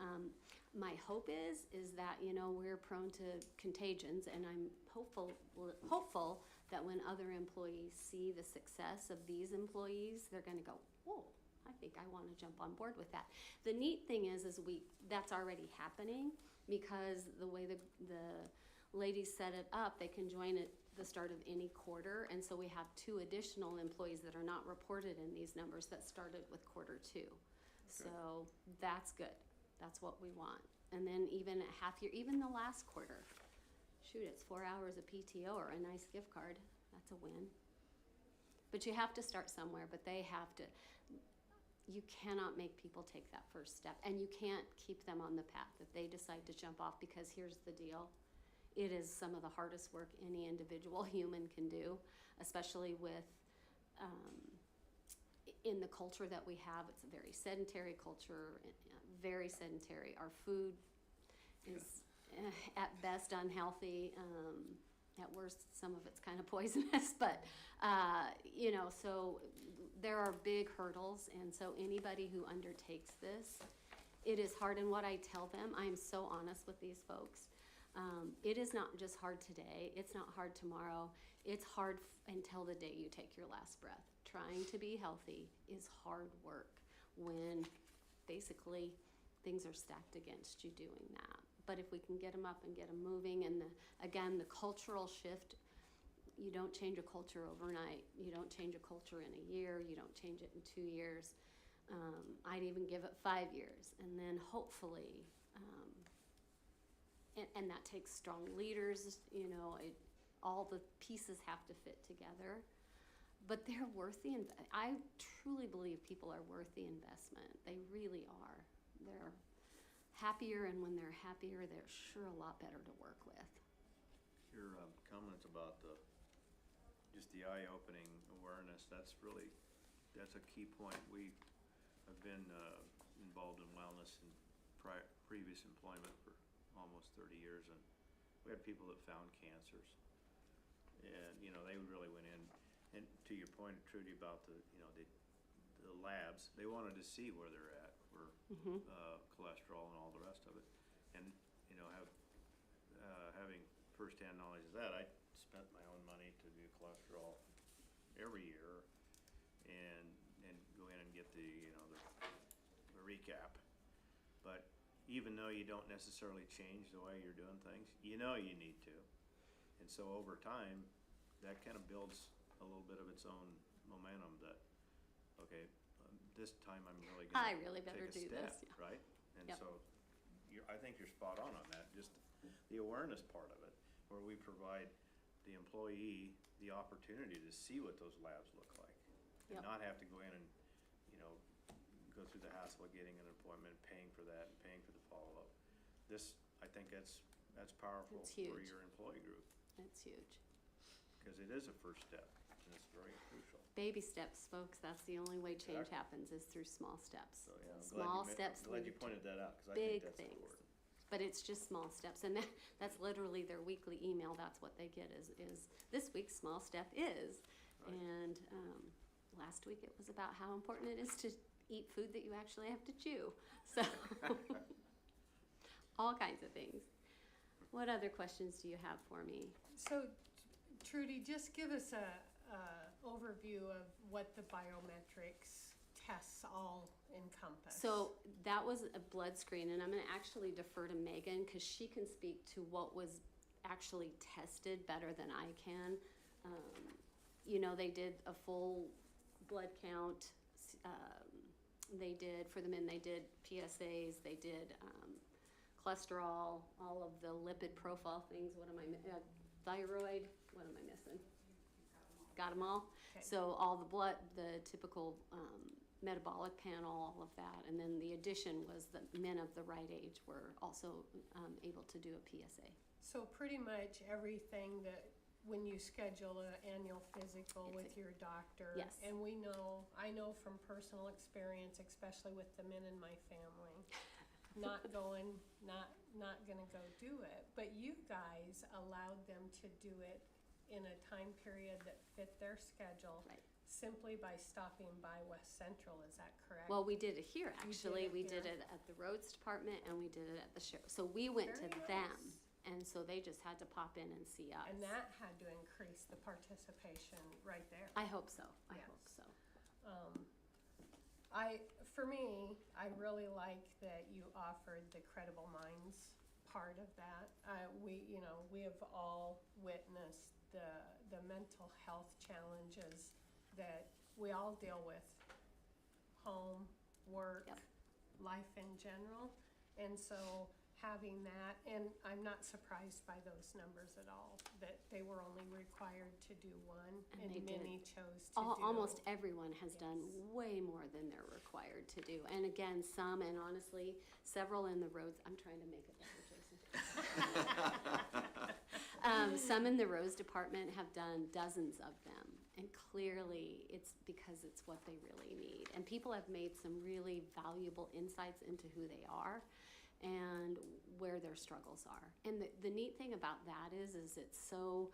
my hope is that, you know, we're prone to contagions, and I'm hopeful that when other employees see the success of these employees, they're going to go, whoa, I think I want to jump on board with that. The neat thing is that's already happening, because the way the ladies set it up, they can join at the start of any quarter, and so we have 2 additional employees that are not reported in these numbers that started with quarter 2. Okay. So that's good. That's what we want. And then even at half year, even the last quarter, shoot, it's 4 hours of PTO or a nice gift card. That's a win. But you have to start somewhere, but they have to, you cannot make people take that first step, and you can't keep them on the path if they decide to jump off, because here's the deal. It is some of the hardest work any individual human can do, especially with, in the culture that we have. It's a very sedentary culture, very sedentary. Our food is at best unhealthy. At worst, some of it's kind of poisonous, but, you know, so there are big hurdles, and so anybody who undertakes this, it is hard. And what I tell them, I am so honest with these folks, it is not just hard today, it's not hard tomorrow, it's hard until the day you take your last breath. Trying to be healthy is hard work when basically things are stacked against you doing that. But if we can get them up and get them moving, and again, the cultural shift, you don't change a culture overnight. You don't change a culture in a year. You don't change it in 2 years. I'd even give it 5 years. And then hopefully, and that takes strong leaders, you know, all the pieces have to fit together. But they're worth the, I truly believe people are worth the investment. They really are. They're happier, and when they're happier, they're sure a lot better to work with. Your comments about just the eye-opening awareness, that's a key point. We have been involved in wellness in previous employment for almost 30 years, and we had people that found cancers, and you know, they really went in. And to your point, Trudy, about the labs, they wanted to see where they're at for cholesterol and all the rest of it. And you know, having firsthand knowledge of that, I spent my own money to do cholesterol every year, and go in and get the recap. But even though you don't necessarily change the way you're doing things, you know you need to. And so over time, that kind of builds a little bit of its own momentum that, okay, this time I'm really I gonna really better take a do step, this, yeah. right? And Yep. so I think you're spot on that, just the awareness part of it, where we provide the employee the opportunity to see what those labs look like. And Yep. not have to go in and, go through the hassle of getting an appointment, paying for that, and paying for the follow-up. This, I think that's powerful It's for huge. your employee group, It's huge. because it is a first step, and it's very crucial. Baby steps, folks. That's the only way change Exactly. happens, is through small steps. So, yeah, Small steps glad you lead to pointed that out, because I big think that's things. important. But it's just small steps, and that's literally their weekly email. That's what they get is this week's small step is. Right. And last week it was about how important it is to eat food that you actually have to chew. So all kinds of things. What other questions do you have for me? So Trudy, just give us a overview of what the biometrics tests all encompass. So that was a blood screen, and I'm gonna actually defer to Megan, because she can speak to what was actually tested better than I can. They did a full blood count. They did, for the men, they did PSAs, they did cholesterol, all of the lipid profile things. What am I, thyroid, what am I missing? Got them all? Okay. So all the blood, the typical metabolic panel, all of that. And then the addition was that men of the right age were also able to do a PSA. So pretty much everything that, when you schedule an annual physical with your doctor. Yes. And I know from personal experience, especially with the men in my family, not gonna go do it. But you guys allowed them to do it in a time period that fit their schedule. Right. Simply by stopping by West Central, is that correct? Well, we did it here, You did actually. it We here. did it at the roads department, and we did it at the sheriff. So we went to Very them, nice. and so they just had to pop in and see us. And that had to increase the participation right there. I hope so. I Yes. hope so. For me, I really like that you offered the Credible Minds part of that. We have all witnessed the mental health challenges that we all deal with, home, work, Yep. life in general. And so having that, and I'm not surprised by those numbers at all, that they were only required to do one, And and they did. many chose to do. Almost everyone has done Yes. way more than they're required to do. And again, some, and honestly, several in the roads, I'm trying to make it better, Jason. Some in the roads department have done dozens of them. And clearly, it's because it's what they really need. And people have made some really valuable insights into who they are and where their struggles are. And the neat thing about that is it's so,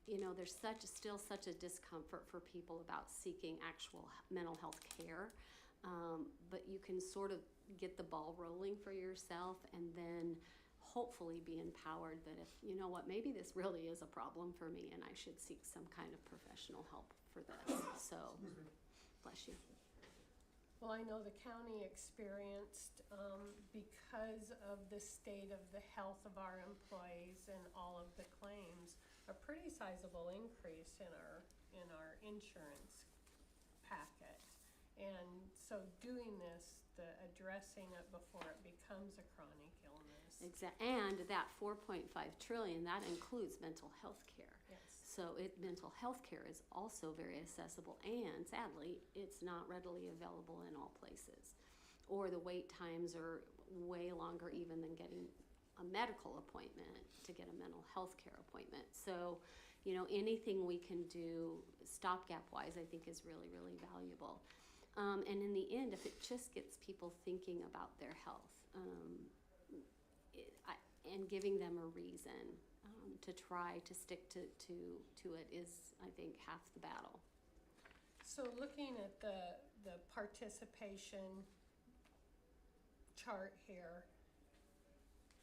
there's still such a discomfort for people about seeking actual mental health care. But you can sort of get the ball rolling for yourself and then hopefully be empowered that if, maybe this really is a problem for me and I should seek some kind of professional help for this. So, bless you. Well, I know the county experienced, because of the state of the health of our employees and all of the claims, a pretty sizable increase in our insurance packet. And so doing this, addressing it before it becomes a chronic illness. And that 4.5 trillion, that includes mental health care. Yes. So mental health care is also very accessible, and sadly, it's not readily available in all places. Or the wait times are way longer even than getting a medical appointment to get a mental health care appointment. So, anything we can do stopgap-wise, I think is really, really valuable. And in the end, if it just gets people thinking about their health, and giving them a reason to try to stick to it is, I think, half the battle. So looking at the participation chart here,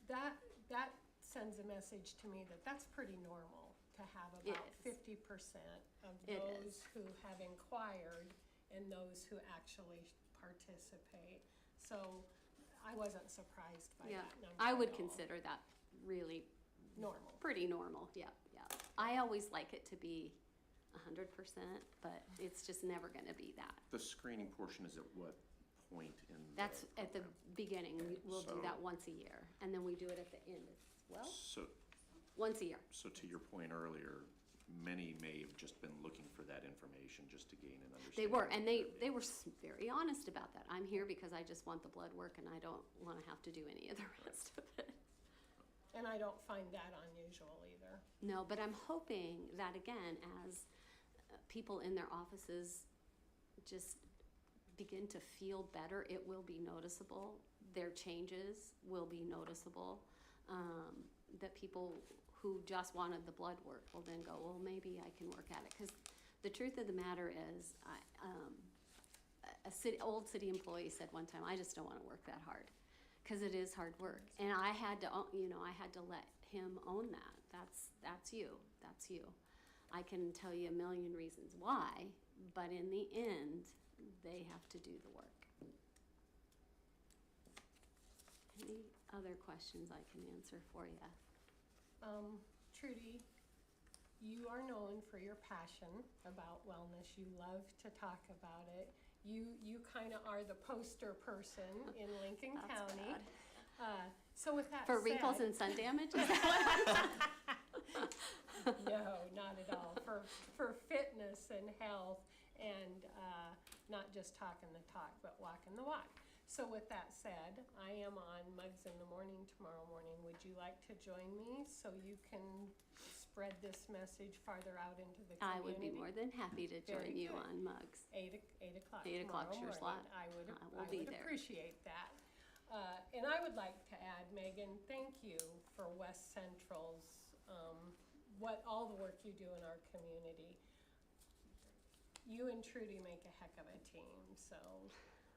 that sends a message to me that that's pretty normal to have It about is. 50% of It those is. who have inquired and those who actually participate. So I wasn't surprised by Yeah, that number I would at all. consider that really Normal. pretty normal. Yeah. I always like it to be 100%, but it's just never going to be that. The screening portion is at what point in the That's at the program? beginning. We'll do So- that once a year, and then we do it at the end as well, So, once a year. so to your point earlier, many may have just been looking for that information just to gain an understanding. They were, and of they their were very honest about that. I'm here because I just want the blood work and I don't want to have to do any of the rest of it. And I don't find that unusual either. No, but I'm hoping that again, as people in their offices just begin to feel better, it will be noticeable. Their changes will be noticeable. That people who just wanted the blood work will then go, well, maybe I can work at it. Because the truth of the matter is, old city employee said one time, I just don't want to work that hard. Because it is hard work. And I had to, I had to let him own that. That's you. I can tell you a million reasons why, but in the end, they have to do the work. Any other questions I can answer for you? Trudy, you are known for your passion about wellness. You love to talk about it. You kind of are the poster person in Lincoln That's County. bad. So with that For said, wrinkles and sun damage? no, not at all. For fitness and health, and not just talking the talk, but walking the walk. So with that said, I am on Mugs in the Morning tomorrow morning. Would you like to join me so you can spread this message farther out into the community? I would be more than happy to join Very you good. on Mugs. 8 o'clock 8 o'clock, tomorrow sure morning. slot. I would I will be there. appreciate that. And I would like to add, Megan, thank you for West Central's, all the work you do in our community. You and Trudy make a heck of a team, so.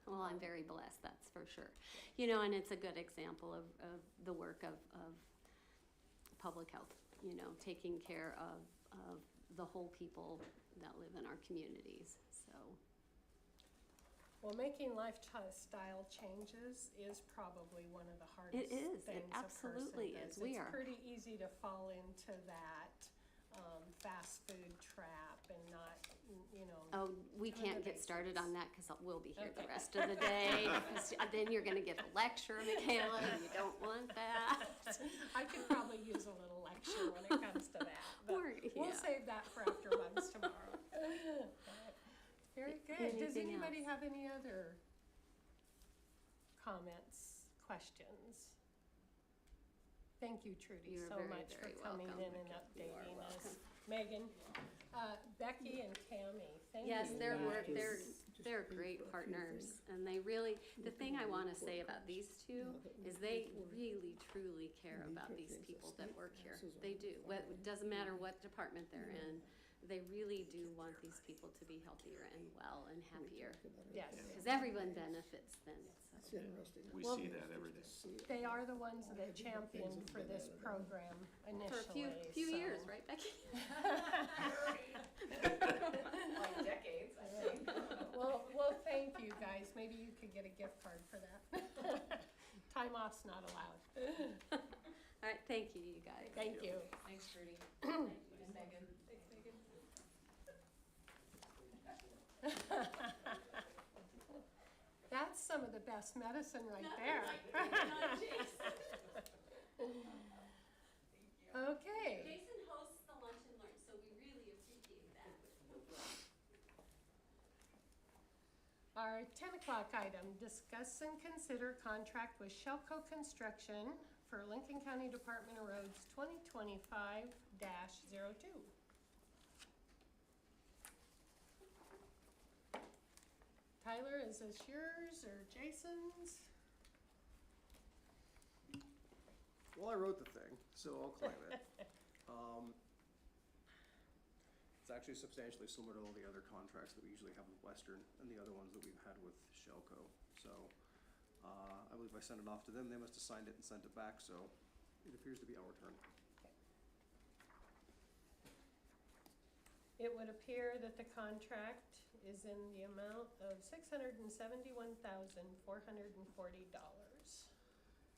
Well, I'm very blessed, that's for sure. And it's a good example of the work of public health, taking care of the whole people that live in our communities, so. Well, making lifestyle changes is probably one of the hardest It is. It things a person absolutely does. is. We are. It's pretty easy to fall into that fast food trap and you know. Oh, we On can't the get started basis. on that because we'll be here the Okay. rest of the day. 'Cause then you're gonna get a lecture, Michaela, and you don't want that. I could probably use a little lecture when it comes to that, but Or- we'll yeah. save that for after lunch tomorrow. Very good. Does Anything anybody else? have any other comments, questions? Thank you, Trudy, You're so very, much for very coming welcome. in and You are updating us. welcome. Megan, Becky and Tammy, thank you Yes, they're, guys. they're great partners, and they really, the thing I wanna say about these two is they really truly care about these people that work here. They do, it doesn't matter what department they're in, they really do want these people to be healthier and well and happier, Yes, cause everyone benefits then, so. We Well, see that every day. they are the ones that championed for this program For a few, initially, few so- years, right, Becky? Like decades, I think. Well, thank you guys. Maybe you could get a gift card for that. Time off's not allowed. Alright, thank you, you guys. Thank you. Thanks, Trudy. And Megan. Thanks, Megan. That's some of the best medicine right there. Okay. Jason hosts the lunch and learn, so we really appreciate that. Our 10 o'clock item, discuss and consider contract with Shelco Construction for Lincoln County Department of Roads 2025-02. Tyler, is this yours or Jason's? Well, I wrote the thing, so I'll claim it. It's actually substantially similar to all the other contracts that we usually have with Western and the other ones that we've had with Shelco. So, I believe I sent it off to them, they must have signed it and sent it back, so it appears to be our turn. It would appear that the contract is in the amount of $671,440.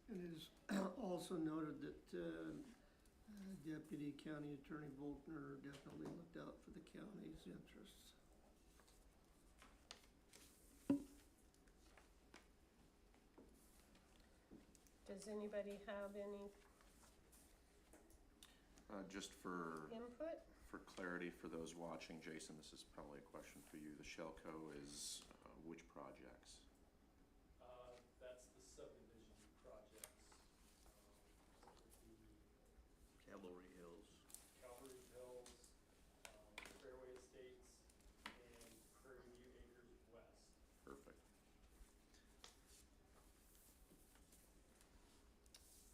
And it is also noted that Deputy County Attorney Volkner definitely looked out for the county's interests. Does anybody have any Just for input? clarity for those watching, Jason, this is probably a question for you. The Shellco is which projects? That's the subdivision projects. Cavalry Hills. Calvary Hills, Fairway Estates, and Prairie View Acres West. Perfect.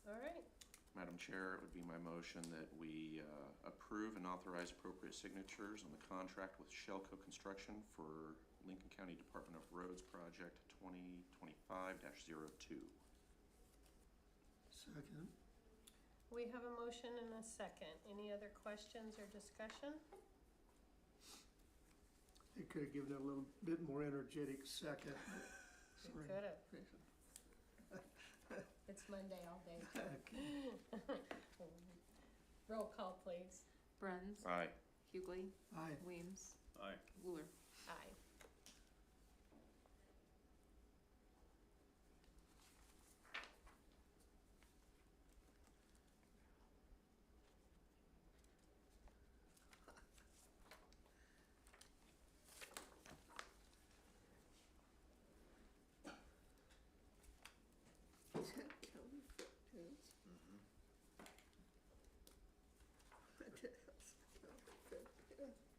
All right, Madam Chair, it would be my motion that we approve and authorize appropriate signatures on the contract with Shellco Construction for Lincoln County Department of Roads Project 2025-02. Second. we have a motion and a second. Any other questions or discussion? They could have given it a little bit more energetic second. We Sorry. could have. It's Monday all day. Roll call, please. Bruns, Aye. Hughley, Aye. Weems, Aye. Wheeler. Aye.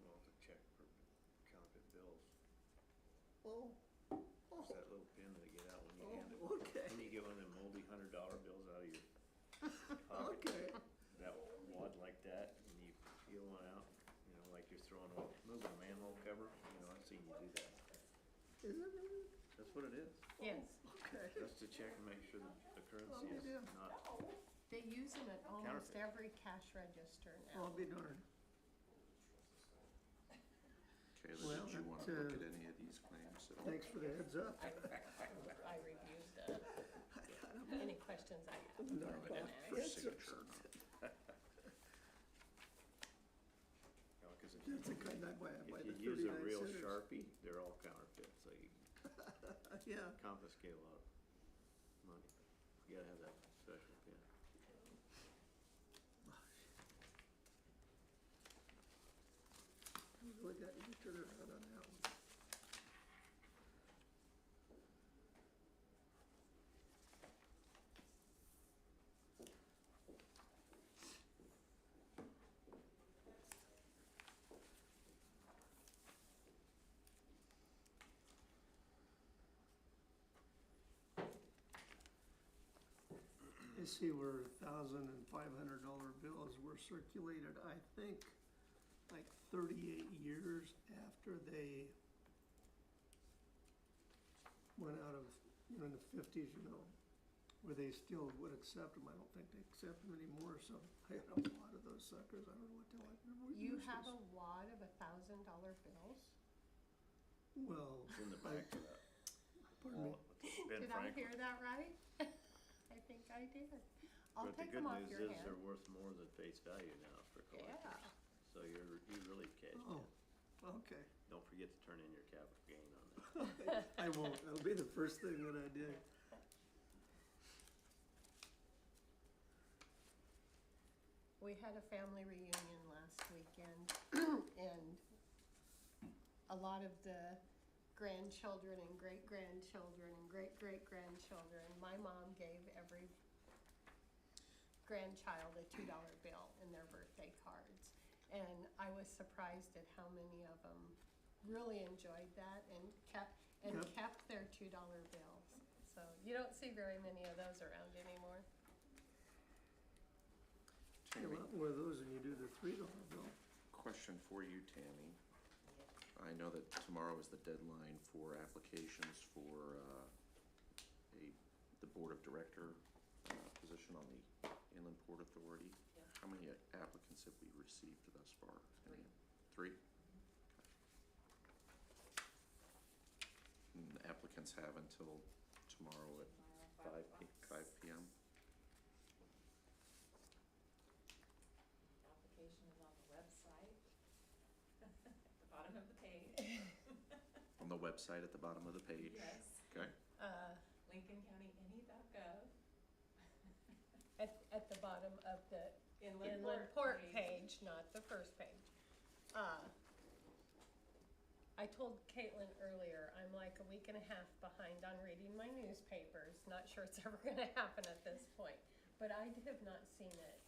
Well, to check for counterfeit bills. Oh, It's that little pin that they get out when you hand it. okay, When you get one of them moldy $100 bills out of your pocket, okay. that wad like that, and you peel one out, you know, like you're moving a manhole cover, you know, I've seen you do that. Is it really? That's what it is. Yes, Okay. That's to check and make sure that the currency is yeah. not, they use them at almost Counterfeit. every cash register now. I'll be darned. Kayla, Well, did you want that, to look at any of these claims? Thanks for the heads up. I reviewed any questions I have. No, Or but for it's- signature or not? you know, 'cause That's a kind of way I if might you have use a 39 real centers. Sharpie, they're all counterfeit, so you Yeah, confiscate a lot of money. You gotta have that special pen. we really got you to turn around on that one. I see where $1,000 and $500 bills were circulated, I think, like 38 years after they went out of, in the 50s, where they still would accept them. I don't think they accept them anymore, so I got a lot of those suckers. I don't know what the hell. You have a wad of $1,000 bills? Well, It's in the back of that. pardon me. Ben Did I Franklin. hear that right? I think I did. I'll But the take good them off news your is hand. they're worth more than face value now for collectors. Yeah. So you really cashed Oh, in. okay. Don't forget to turn in your capital gain on that. I won't. That'll be the first thing that I do. We had a family reunion last weekend, and a lot of the grandchildren and great-grandchildren and great-great-grandchildren, my mom gave every grandchild a $2 bill in their birthday cards. And I was surprised at how many of them really enjoyed that and kept Yep. their $2 bills. So you don't see very many of those around anymore. A Tammy, lot more of those than you do the $3 bill. question for you, Tammy. I know that tomorrow is the deadline for applications for the Board of Director position on the Inland Port Authority. Yeah. How many applicants have we received thus far? Three. Three? And the applicants have until tomorrow at Tomorrow, 5 p.m. Application is on the website, at the bottom of the page. On the website at the bottom of the page? Yes, Okay, lincolncountyne.gov. At the bottom of the Inland Inland Port page, not the first page. I told Caitlin earlier, I'm like a week and a half behind on reading my newspapers. Not sure it's ever gonna happen at this point. But I have not seen it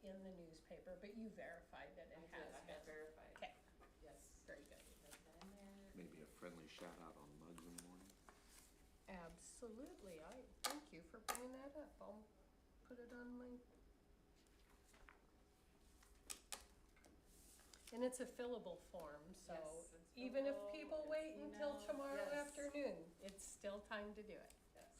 in the newspaper, but you verified that it has I been. have verified. Okay, Yes. very good. Has been there. maybe a friendly shout out on mugs in the morning? Absolutely, I thank you for bringing that up. I'll put it on my. And it's a fillable form, so Yes, it's even if fillable, people it's wait until emailed, tomorrow yes. afternoon, it's still time to do it. Yes.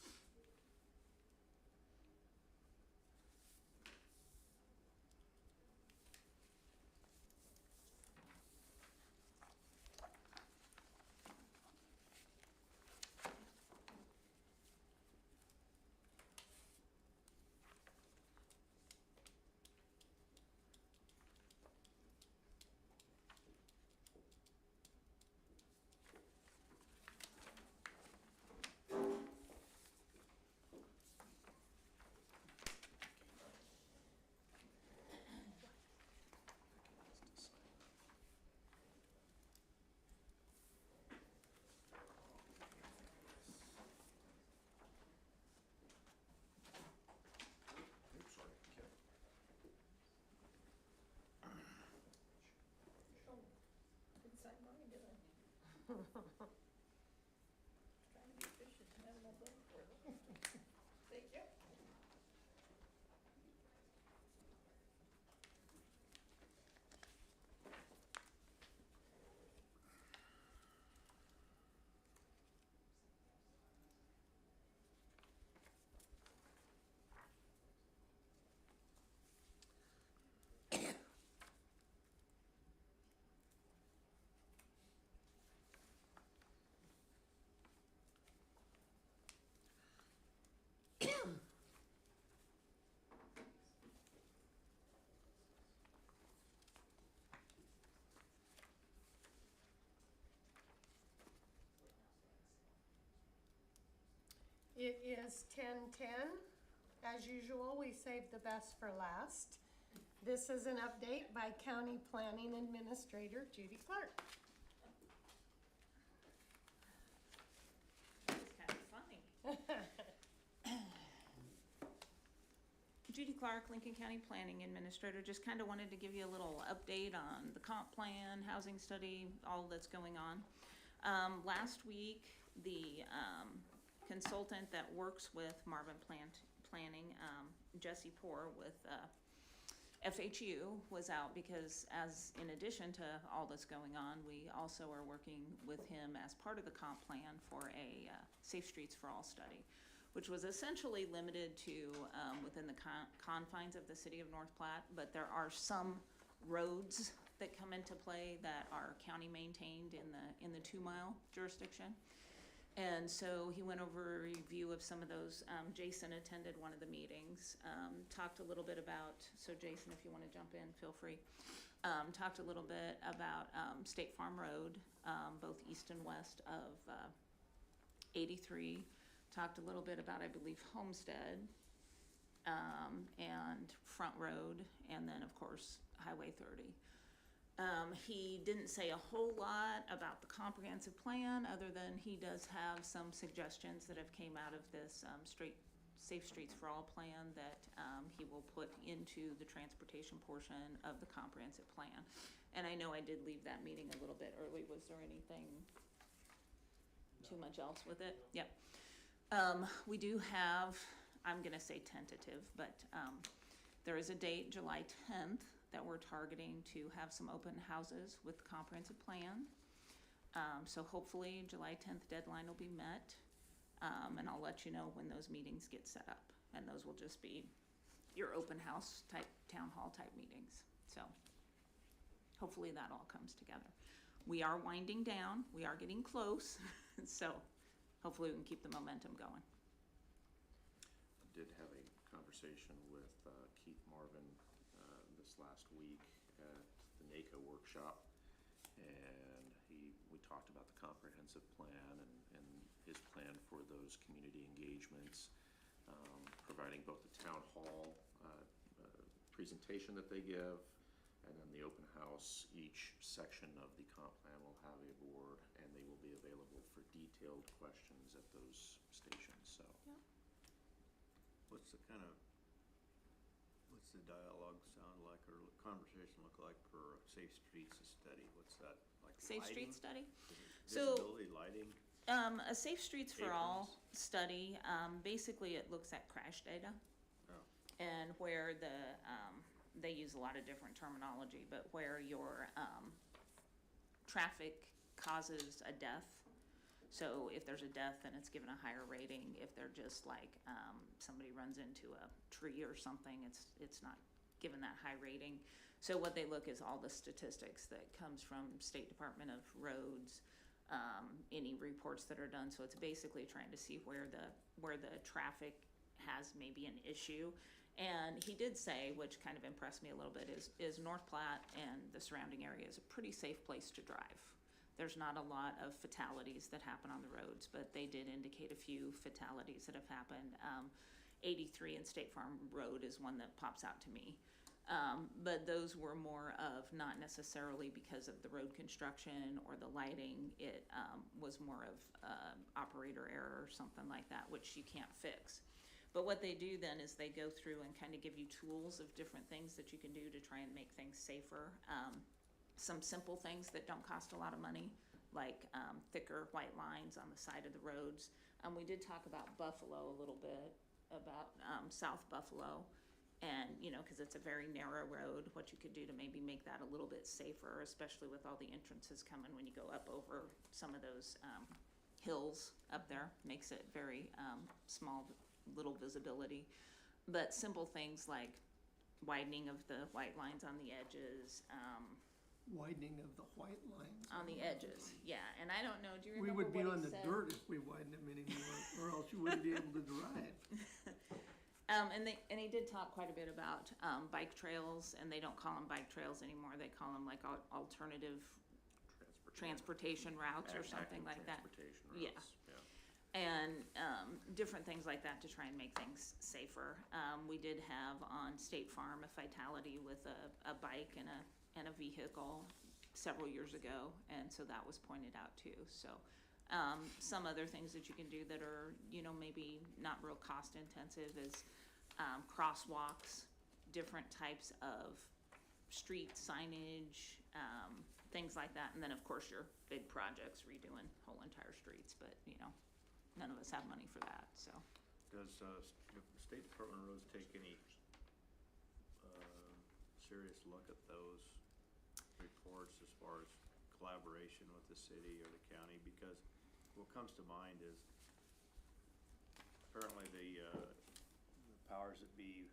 Oops, sorry, okay. Oh, didn't sign mine, did I? Trying to be efficient and have my book for them. Thank you. It is 10:10. As usual, we save the best for last. This is an update by County Planning Administrator Judy Clark. It's kind of funny. Judy Clark, Lincoln County Planning Administrator, just kind of wanted to give you a little update on the comp plan, housing study, all that's going on. Last week, the consultant that works with Marvin Planning, Jesse Poor with FHU, was out because in addition to all that's going on, we also are working with him as part of the comp plan for a Safe Streets for All study, which was essentially limited to within the confines of the city of North Platte, but there are some roads that come into play that are county maintained in the 2-mile jurisdiction. And so he went over a review of some of those. Jason attended one of the meetings, talked a little bit about, so Jason, if you want to jump in, feel free. Talked a little bit about State Farm Road, both east and west of 83. Talked a little bit about, I believe, Homestead, and Front Road, and then, of course, Highway 30. He didn't say a whole lot about the comprehensive plan, other than he does have some suggestions that have came out of this Safe Streets for All plan that he will put into the transportation portion of the comprehensive plan. And I know I did leave that meeting a little bit early. Was there anything too much else with it? Yep. We do have, I'm gonna say tentative, but there is a date, July 10th, that we're targeting to have some open houses with the comprehensive plan. So hopefully July 10th deadline will be met, and I'll let you know when those meetings get set up. And those will just be your open house type, town hall type meetings. So hopefully that all comes together. We are winding down, we are getting close, so hopefully we can keep the momentum going. I did have a conversation with Keith Marvin this last week at the NACO workshop, and we talked about the comprehensive plan and his plan for those community engagements, providing both the town hall presentation that they give, and then the open house. Each section of the comp plan will have a board, and they will be available for detailed questions at those stations. So, Yeah. What's the dialogue sound like, or conversation look like for Safe Streets study? What's that, like Safe lighting? Street study? So- Visibility, lighting? A Safe Streets for All Aprons. study, basically it looks at crash data. Oh. And where they use a lot of different terminology, but where your traffic causes a death. So if there's a death, then it's given a higher rating. If they're just like somebody runs into a tree or something, it's not given that high rating. So what they look is all the statistics that comes from State Department of Roads, any reports that are done. So it's basically trying to see where the traffic has maybe an issue. And he did say, which kind of impressed me a little bit, is North Platte and the surrounding area is a pretty safe place to drive. There's not a lot of fatalities that happen on the roads, but they did indicate a few fatalities that have happened. 83 and State Farm Road is one that pops out to me. But those were more of not necessarily because of the road construction or the lighting. It was more of operator error or something like that, which you can't fix. But what they do then is they go through and kind of give you tools of different things that you can do to try and make things safer. Some simple things that don't cost a lot of money, like thicker white lines on the side of the roads. We did talk about Buffalo a little bit, about South Buffalo, and because it's a very narrow road, what you could do to maybe make that a little bit safer, especially with all the entrances coming when you go up over some of those hills up there, makes it very small, little visibility. But simple things like widening of the white lines on the edges, Widening of the white lines. on the edges, yeah. And I don't know, do you We remember would be what on he the said? dirt if we widened them anymore, or else you wouldn't be able to drive. And he did talk quite a bit about bike trails, and they don't call them bike trails anymore. They call them like alternative transportation routes or something Active like that. transportation Yeah. routes, yeah. And and, different things like that to try and make things safer. We did have on State Farm a fatality with a bike and a vehicle several years ago, and so that was pointed out too, so. Some other things that you can do that are, maybe not real cost intensive is, crosswalks, different types of street signage, things like that, and then of course your big projects, redoing whole entire streets, but, none of us have money for that, so. Does, the State Department of Roads take any, serious look at those reports as far as collaboration with the city or the county? Because what comes to mind is apparently the powers that be,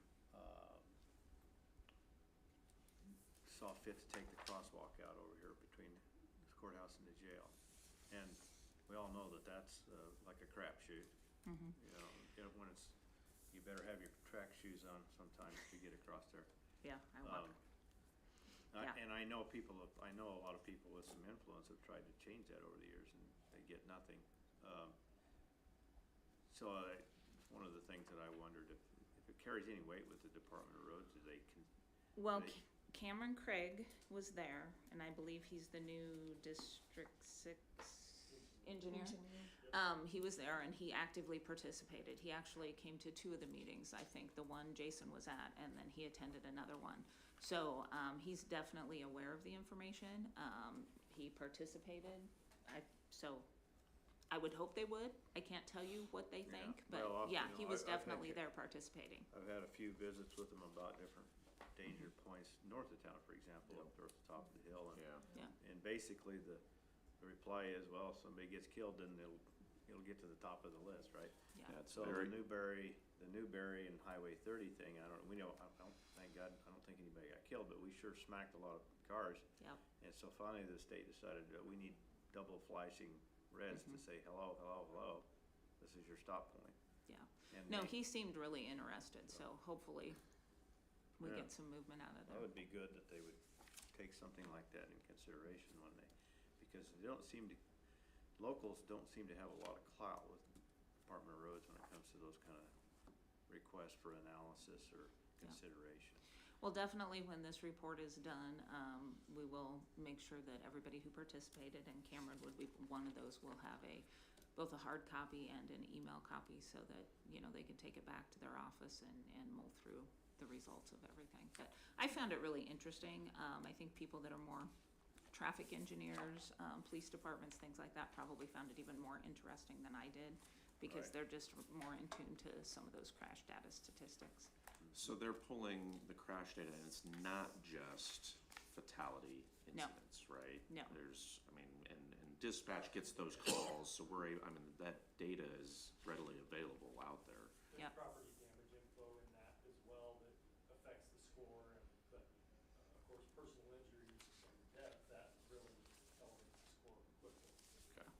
saw fit to take the crosswalk out over here between the courthouse and the jail. And we all know that that's, like a crapshoot. When it's, you better have your track shoes on sometimes to get across there. Yeah, I walk. Yeah. And I know I know a lot of people with some influence have tried to change that over the years and they get nothing. One of the things that I wondered if it carries any weight with the Department of Roads, do they Well, they- Cameron Craig was there, and I believe he's the new District 6 engineer. He was there and he actively participated. He actually came to 2 of the meetings, I think, the one Jason was at, and then he attended another one. So, he's definitely aware of the information. He participated. So I would hope they would. I can't tell you what they Yeah. think, but Well, yeah, you he know, was I've had definitely ca- there participating. I've had a few visits with them about different danger points north of town, for example, up towards the top of the hill. And, Yeah. and basically the reply is, well, if somebody gets killed, then it'll get to the top of the list, right? Yeah. That's So very, the Newberry and Highway 30 thing, I don't, thank God, I don't think anybody got killed, but we sure smacked a lot of cars. Yep. And so finally the state decided that we need double flashing reds to say, hello, hello, hello, this is your stop point. Yeah. And No, they- he seemed really interested, so hopefully we Yeah. get some movement out of That there. would be good that they would take something like that in consideration when because they don't seem to, locals don't seem to have a lot of clout with Department of Roads when it comes to those kind of requests for analysis or consideration. Well, definitely when this report is done, we will make sure that everybody who participated, and Cameron would be one of those, will have both a hard copy and an email copy so that, they can take it back to their office and mull through the results of everything. But I found it really interesting. I think people that are more traffic engineers, police departments, things like that, probably found it even more interesting than I did, because Right. they're just more in tune to some of those crash data statistics. so they're pulling the crash data, and it's not just fatality No. incidents, right? No. There's, and dispatch gets those calls, so that data is readily available out there. Yep. There's property damage info in that as well that affects the score, but, of course, personal injuries and death, that really elevates the score quickly. Okay.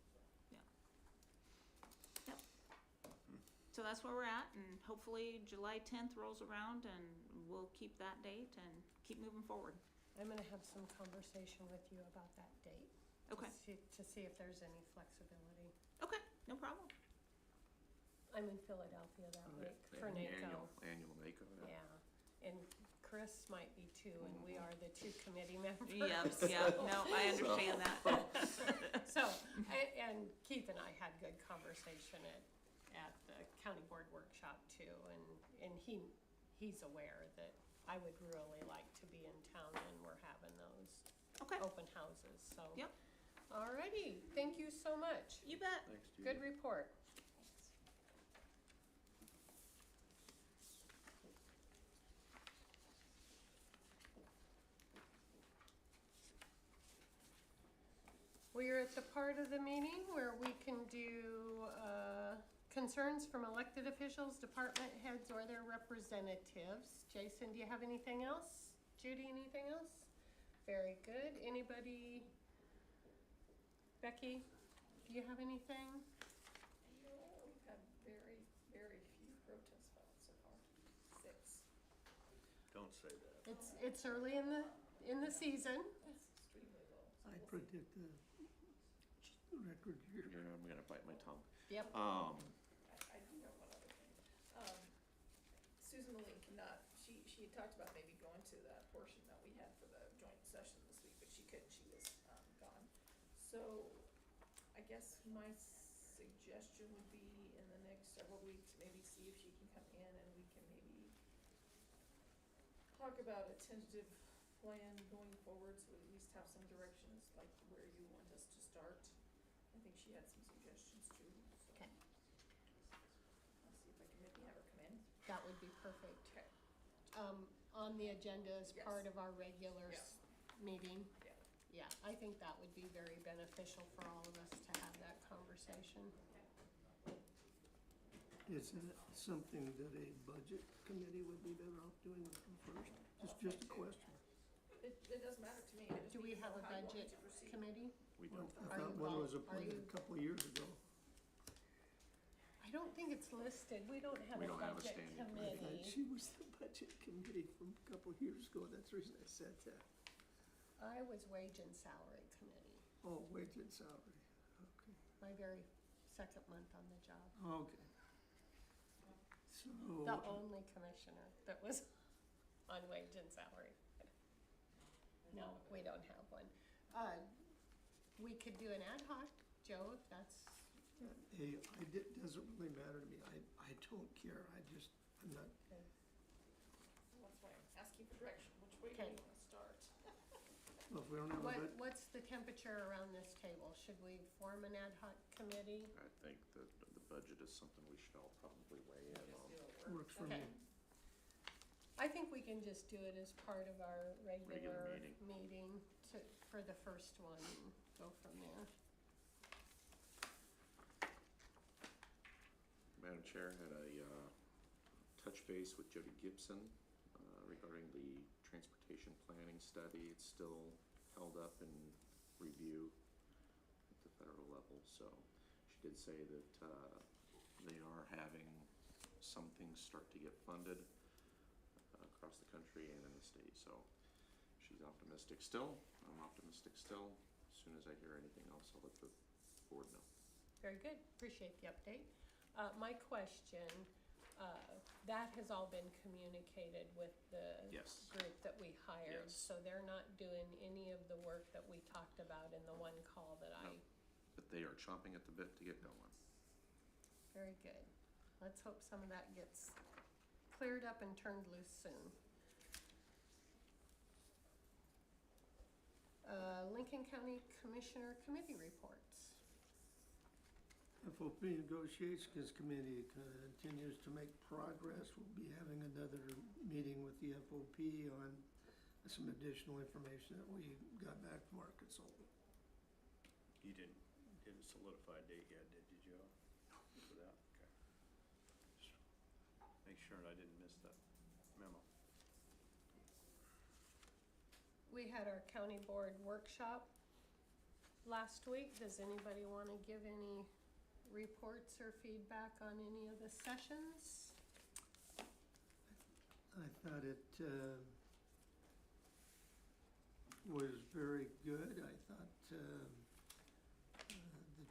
So that's where we're at, and hopefully July 10th rolls around and we'll keep that date and keep moving forward. I'm gonna have some conversation with you about that date. Okay. To see if there's any flexibility. Okay, no problem. I'm in Philadelphia that week for And NACO. Annual NACO, yeah. Yeah, and Chris might be too, and we are the 2 committee members. Yeah, no, I understand that. So, and Keith and I had good conversation at the county board workshop too, and he's aware that I would really like to be in town when we're having those Okay, open houses, so. Yep. Alrighty, thank you so much. you bet. Thanks, Judy. Good report. We are at the part of the meeting where we can do concerns from elected officials, department heads, or their representatives. Jason, do you have anything else? Judy, anything else? Very good. Anybody? Becky, do you have anything? No, we've had very, very few protest files so far. 6. Don't say that. It's early in the season. That's extremely low. So I we'll see. predict the record year. Yeah, I'm gonna bite my tongue. Yep. ultimately cannot, she had talked about maybe going to that portion that we had for the joint session this week, but she couldn't, she was, gone. So, I guess my suggestion would be in the next several weeks, maybe see if she can come in and we can maybe talk about a tentative plan going forward, so we at least have some directions, like where you want us to start. I think she had some suggestions too, so. Okay. I'll see if I can maybe have her come in. That would be perfect. Okay. On the agenda as Yes. part of our regular meeting. Yeah. Yeah, I think that would be very beneficial for all of us to have that conversation. Is that something that a budget committee would be better off doing first? Just a question. It doesn't matter to me, I just Do we need to have know a how you want me budget to proceed. committee? We Well, don't, I Are thought you one vol- was are appointed you- a couple of years ago. I don't think it's listed. We don't have We a don't have a budget standing I thought committee. she was the budget committee from a couple of years ago, that's the reason I said that. I was wage and salary committee, Oh, wage and salary, okay. my very second month on the job. Okay. So. The only commissioner that was on wage and salary. No, we don't have one. We could do an ad hoc, Joe, if that's, Doesn't really matter to me, I don't care, I'm not, That's why I'm asking for direction, which way do Okay. you wanna start? well, if we don't have a what's the temperature around this table? Should we form an ad hoc committee? I think that the budget is something we should all probably weigh in on. works for me. Okay. I think we can just do it as part of our regular meeting. meeting for the first one, and go from there. Madam Chair, had a touch base with Jody Gibson regarding the transportation planning study. It's still held up in review at the federal level, so she did say that they are having some things start to get funded across the country and in the state, so she's optimistic still. I'm optimistic still. As soon as I hear anything else, I'll let the board know. Very good, appreciate the update. My question, that has all been communicated with the Yes. group that we hired, Yes. so they're not doing any of the work that we talked about in the one call that I, No. But they are chomping at the bit to get going. very good. Let's hope some of that gets cleared up and turned loose soon. Lincoln County Commissioner Committee reports. FOP Negotiations Committee continues to make progress. We'll be having another meeting with the FOP on some additional information that we got back from our consultant. You didn't solidify a date yet, did you, Joe? For that, okay. Just make sure I didn't miss that memo. We had our county board workshop last week. Does anybody want to give any reports or feedback on any of the sessions? I thought it was very good. I thought the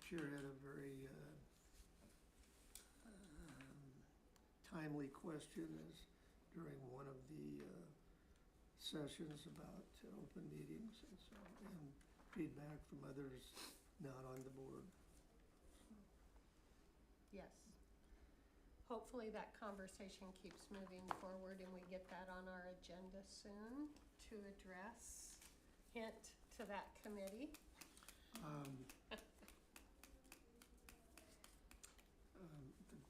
chair had a very timely question during one of the sessions about open meetings and feedback from others not on the board. Yes. Hopefully that conversation keeps moving forward and we get that on our agenda soon to address. Hint to that committee.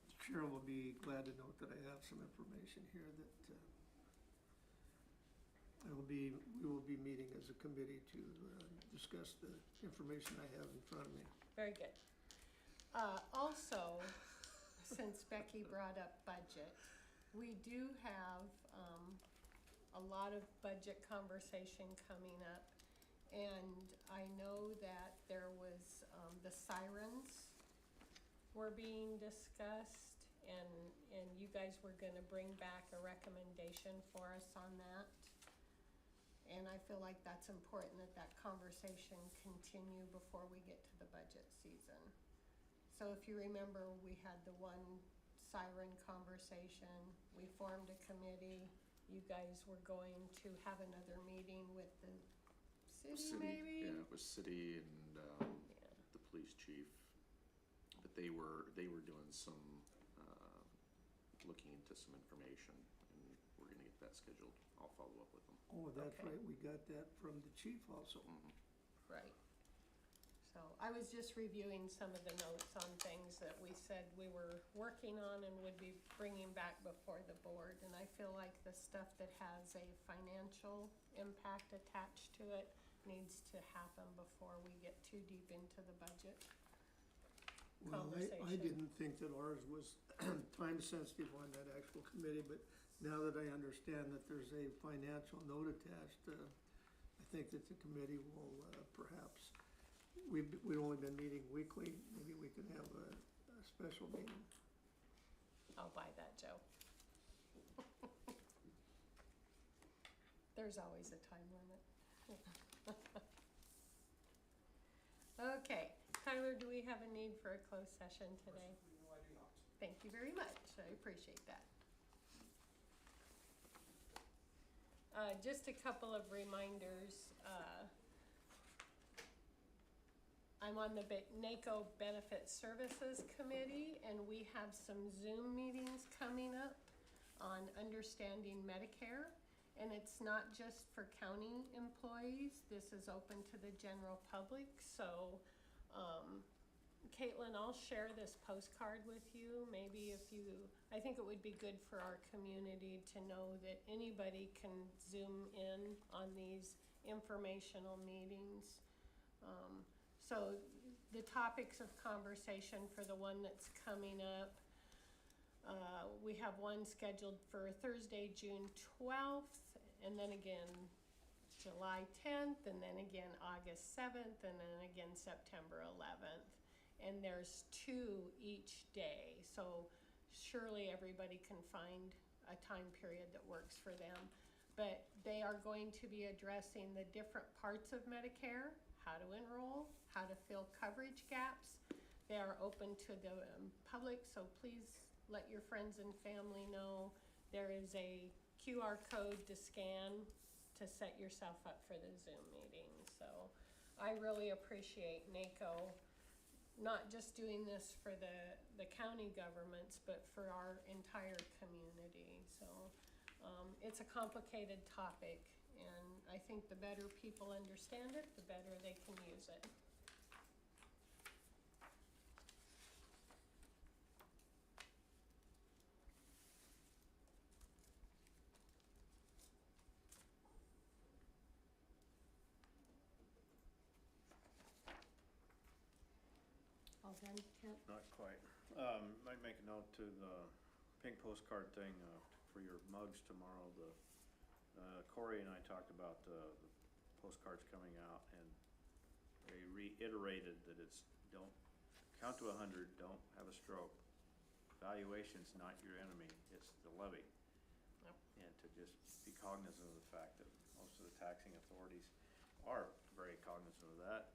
The chair will be glad to note that I have some information here that we will be meeting as a committee to discuss the information I have in front of me. Very good. Also, since Becky brought up budget, we do have a lot of budget conversation coming up. And I know that there was, the sirens were being discussed, and you guys were gonna bring back a recommendation for us on that. And I feel like that's important that conversation continue before we get to the budget season. So if you remember, we had the one siren conversation. We formed a committee. You guys were going to have another meeting with the city, maybe? Yeah, it was city and, Yeah. the police chief. But they were doing some, looking into some information, and we're gonna get that scheduled. I'll follow up with them. Oh, that's Okay. right, we got that from the chief also. Right. So I was just reviewing some of the notes on things that we said we were working on and would be bringing back before the board. And I feel like the stuff that has a financial impact attached to it needs to happen before we get too deep into the budget Well, I conversation. didn't think that ours was time sensitive on that actual committee, but now that I understand that there's a financial note attached, I think that the committee will, perhaps, we've only been meeting weekly, maybe we can have a special meeting. I'll buy that, Joe. There's always a time limit. Okay, Tyler, do we have a need for a closed session today? No, I do not. Thank you very much, I appreciate that. Just a couple of reminders, I'm on the NACO Benefit Services Committee, and we have some Zoom meetings coming up on understanding Medicare. And it's not just for county employees, this is open to the general public, so, Caitlin, I'll share this postcard with you, maybe if you, I think it would be good for our community to know that anybody can Zoom in on these informational meetings. So the topics of conversation for the one that's coming up, we have one scheduled for Thursday, June 12th, and then again July 10th, and then again August 7th, and then again September 11th. And there's 2 each day, so surely everybody can find a time period that works for them. But they are going to be addressing the different parts of Medicare, how to enroll, how to fill coverage gaps. They are open to the public, so please let your friends and family know. There is a QR code to scan to set yourself up for the Zoom meeting. So I really appreciate NACO not just doing this for the county governments, but for our entire community. So it's a complicated topic, and I think the better people understand it, the better they can use it. All done, Kent? Not quite. Might make a note to the pink postcard thing, for your mugs tomorrow. Corey and I talked about, the postcards coming out, and they reiterated that it's, don't count to 100, don't have a stroke. Valuation's not your enemy, it's the levy. Yep. And to just be cognizant of the fact that most of the taxing authorities are very cognizant of that.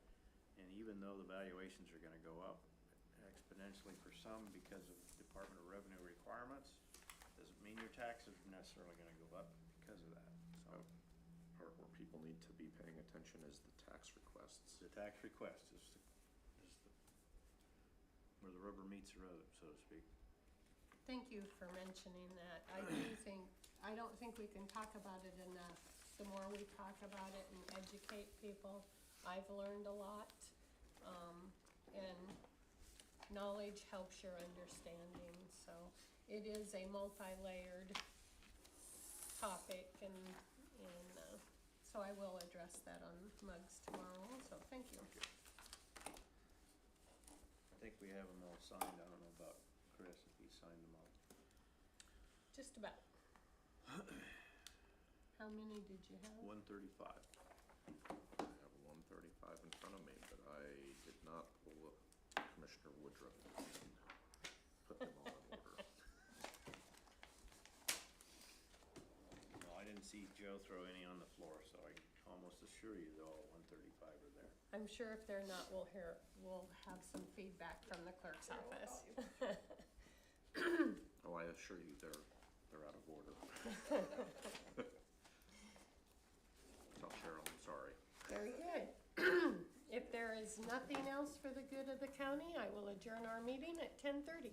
And even though the valuations are gonna go up exponentially for some because of Department of Revenue requirements, doesn't mean your taxes are necessarily gonna go up because of that. So, Or people need to be paying attention is the tax requests. the tax request is where the rubber meets the road, so to speak. Thank you for mentioning that. I don't think we can talk about it enough. The more we talk about it and educate people, I've learned a lot. And knowledge helps your understanding, so it is a multi-layered topic, and so I will address that on mugs tomorrow also. Thank you. I think we have them all signed. I don't know about Chris, if he signed them all. Just about. How many did you have? 135. I have 135 in front of me, but I did not pull up Commissioner Woodruff and put them all in order. No, I didn't see Joe throw any on the floor, so I can almost assure you that all 135 are there. I'm sure if they're not, we'll have some feedback from the clerk's Sure, we'll office. call you. I assure you, they're out of order. Tell Cheryl I'm sorry. Very good. If there is nothing else for the good of the county, I will adjourn our meeting at 10:30.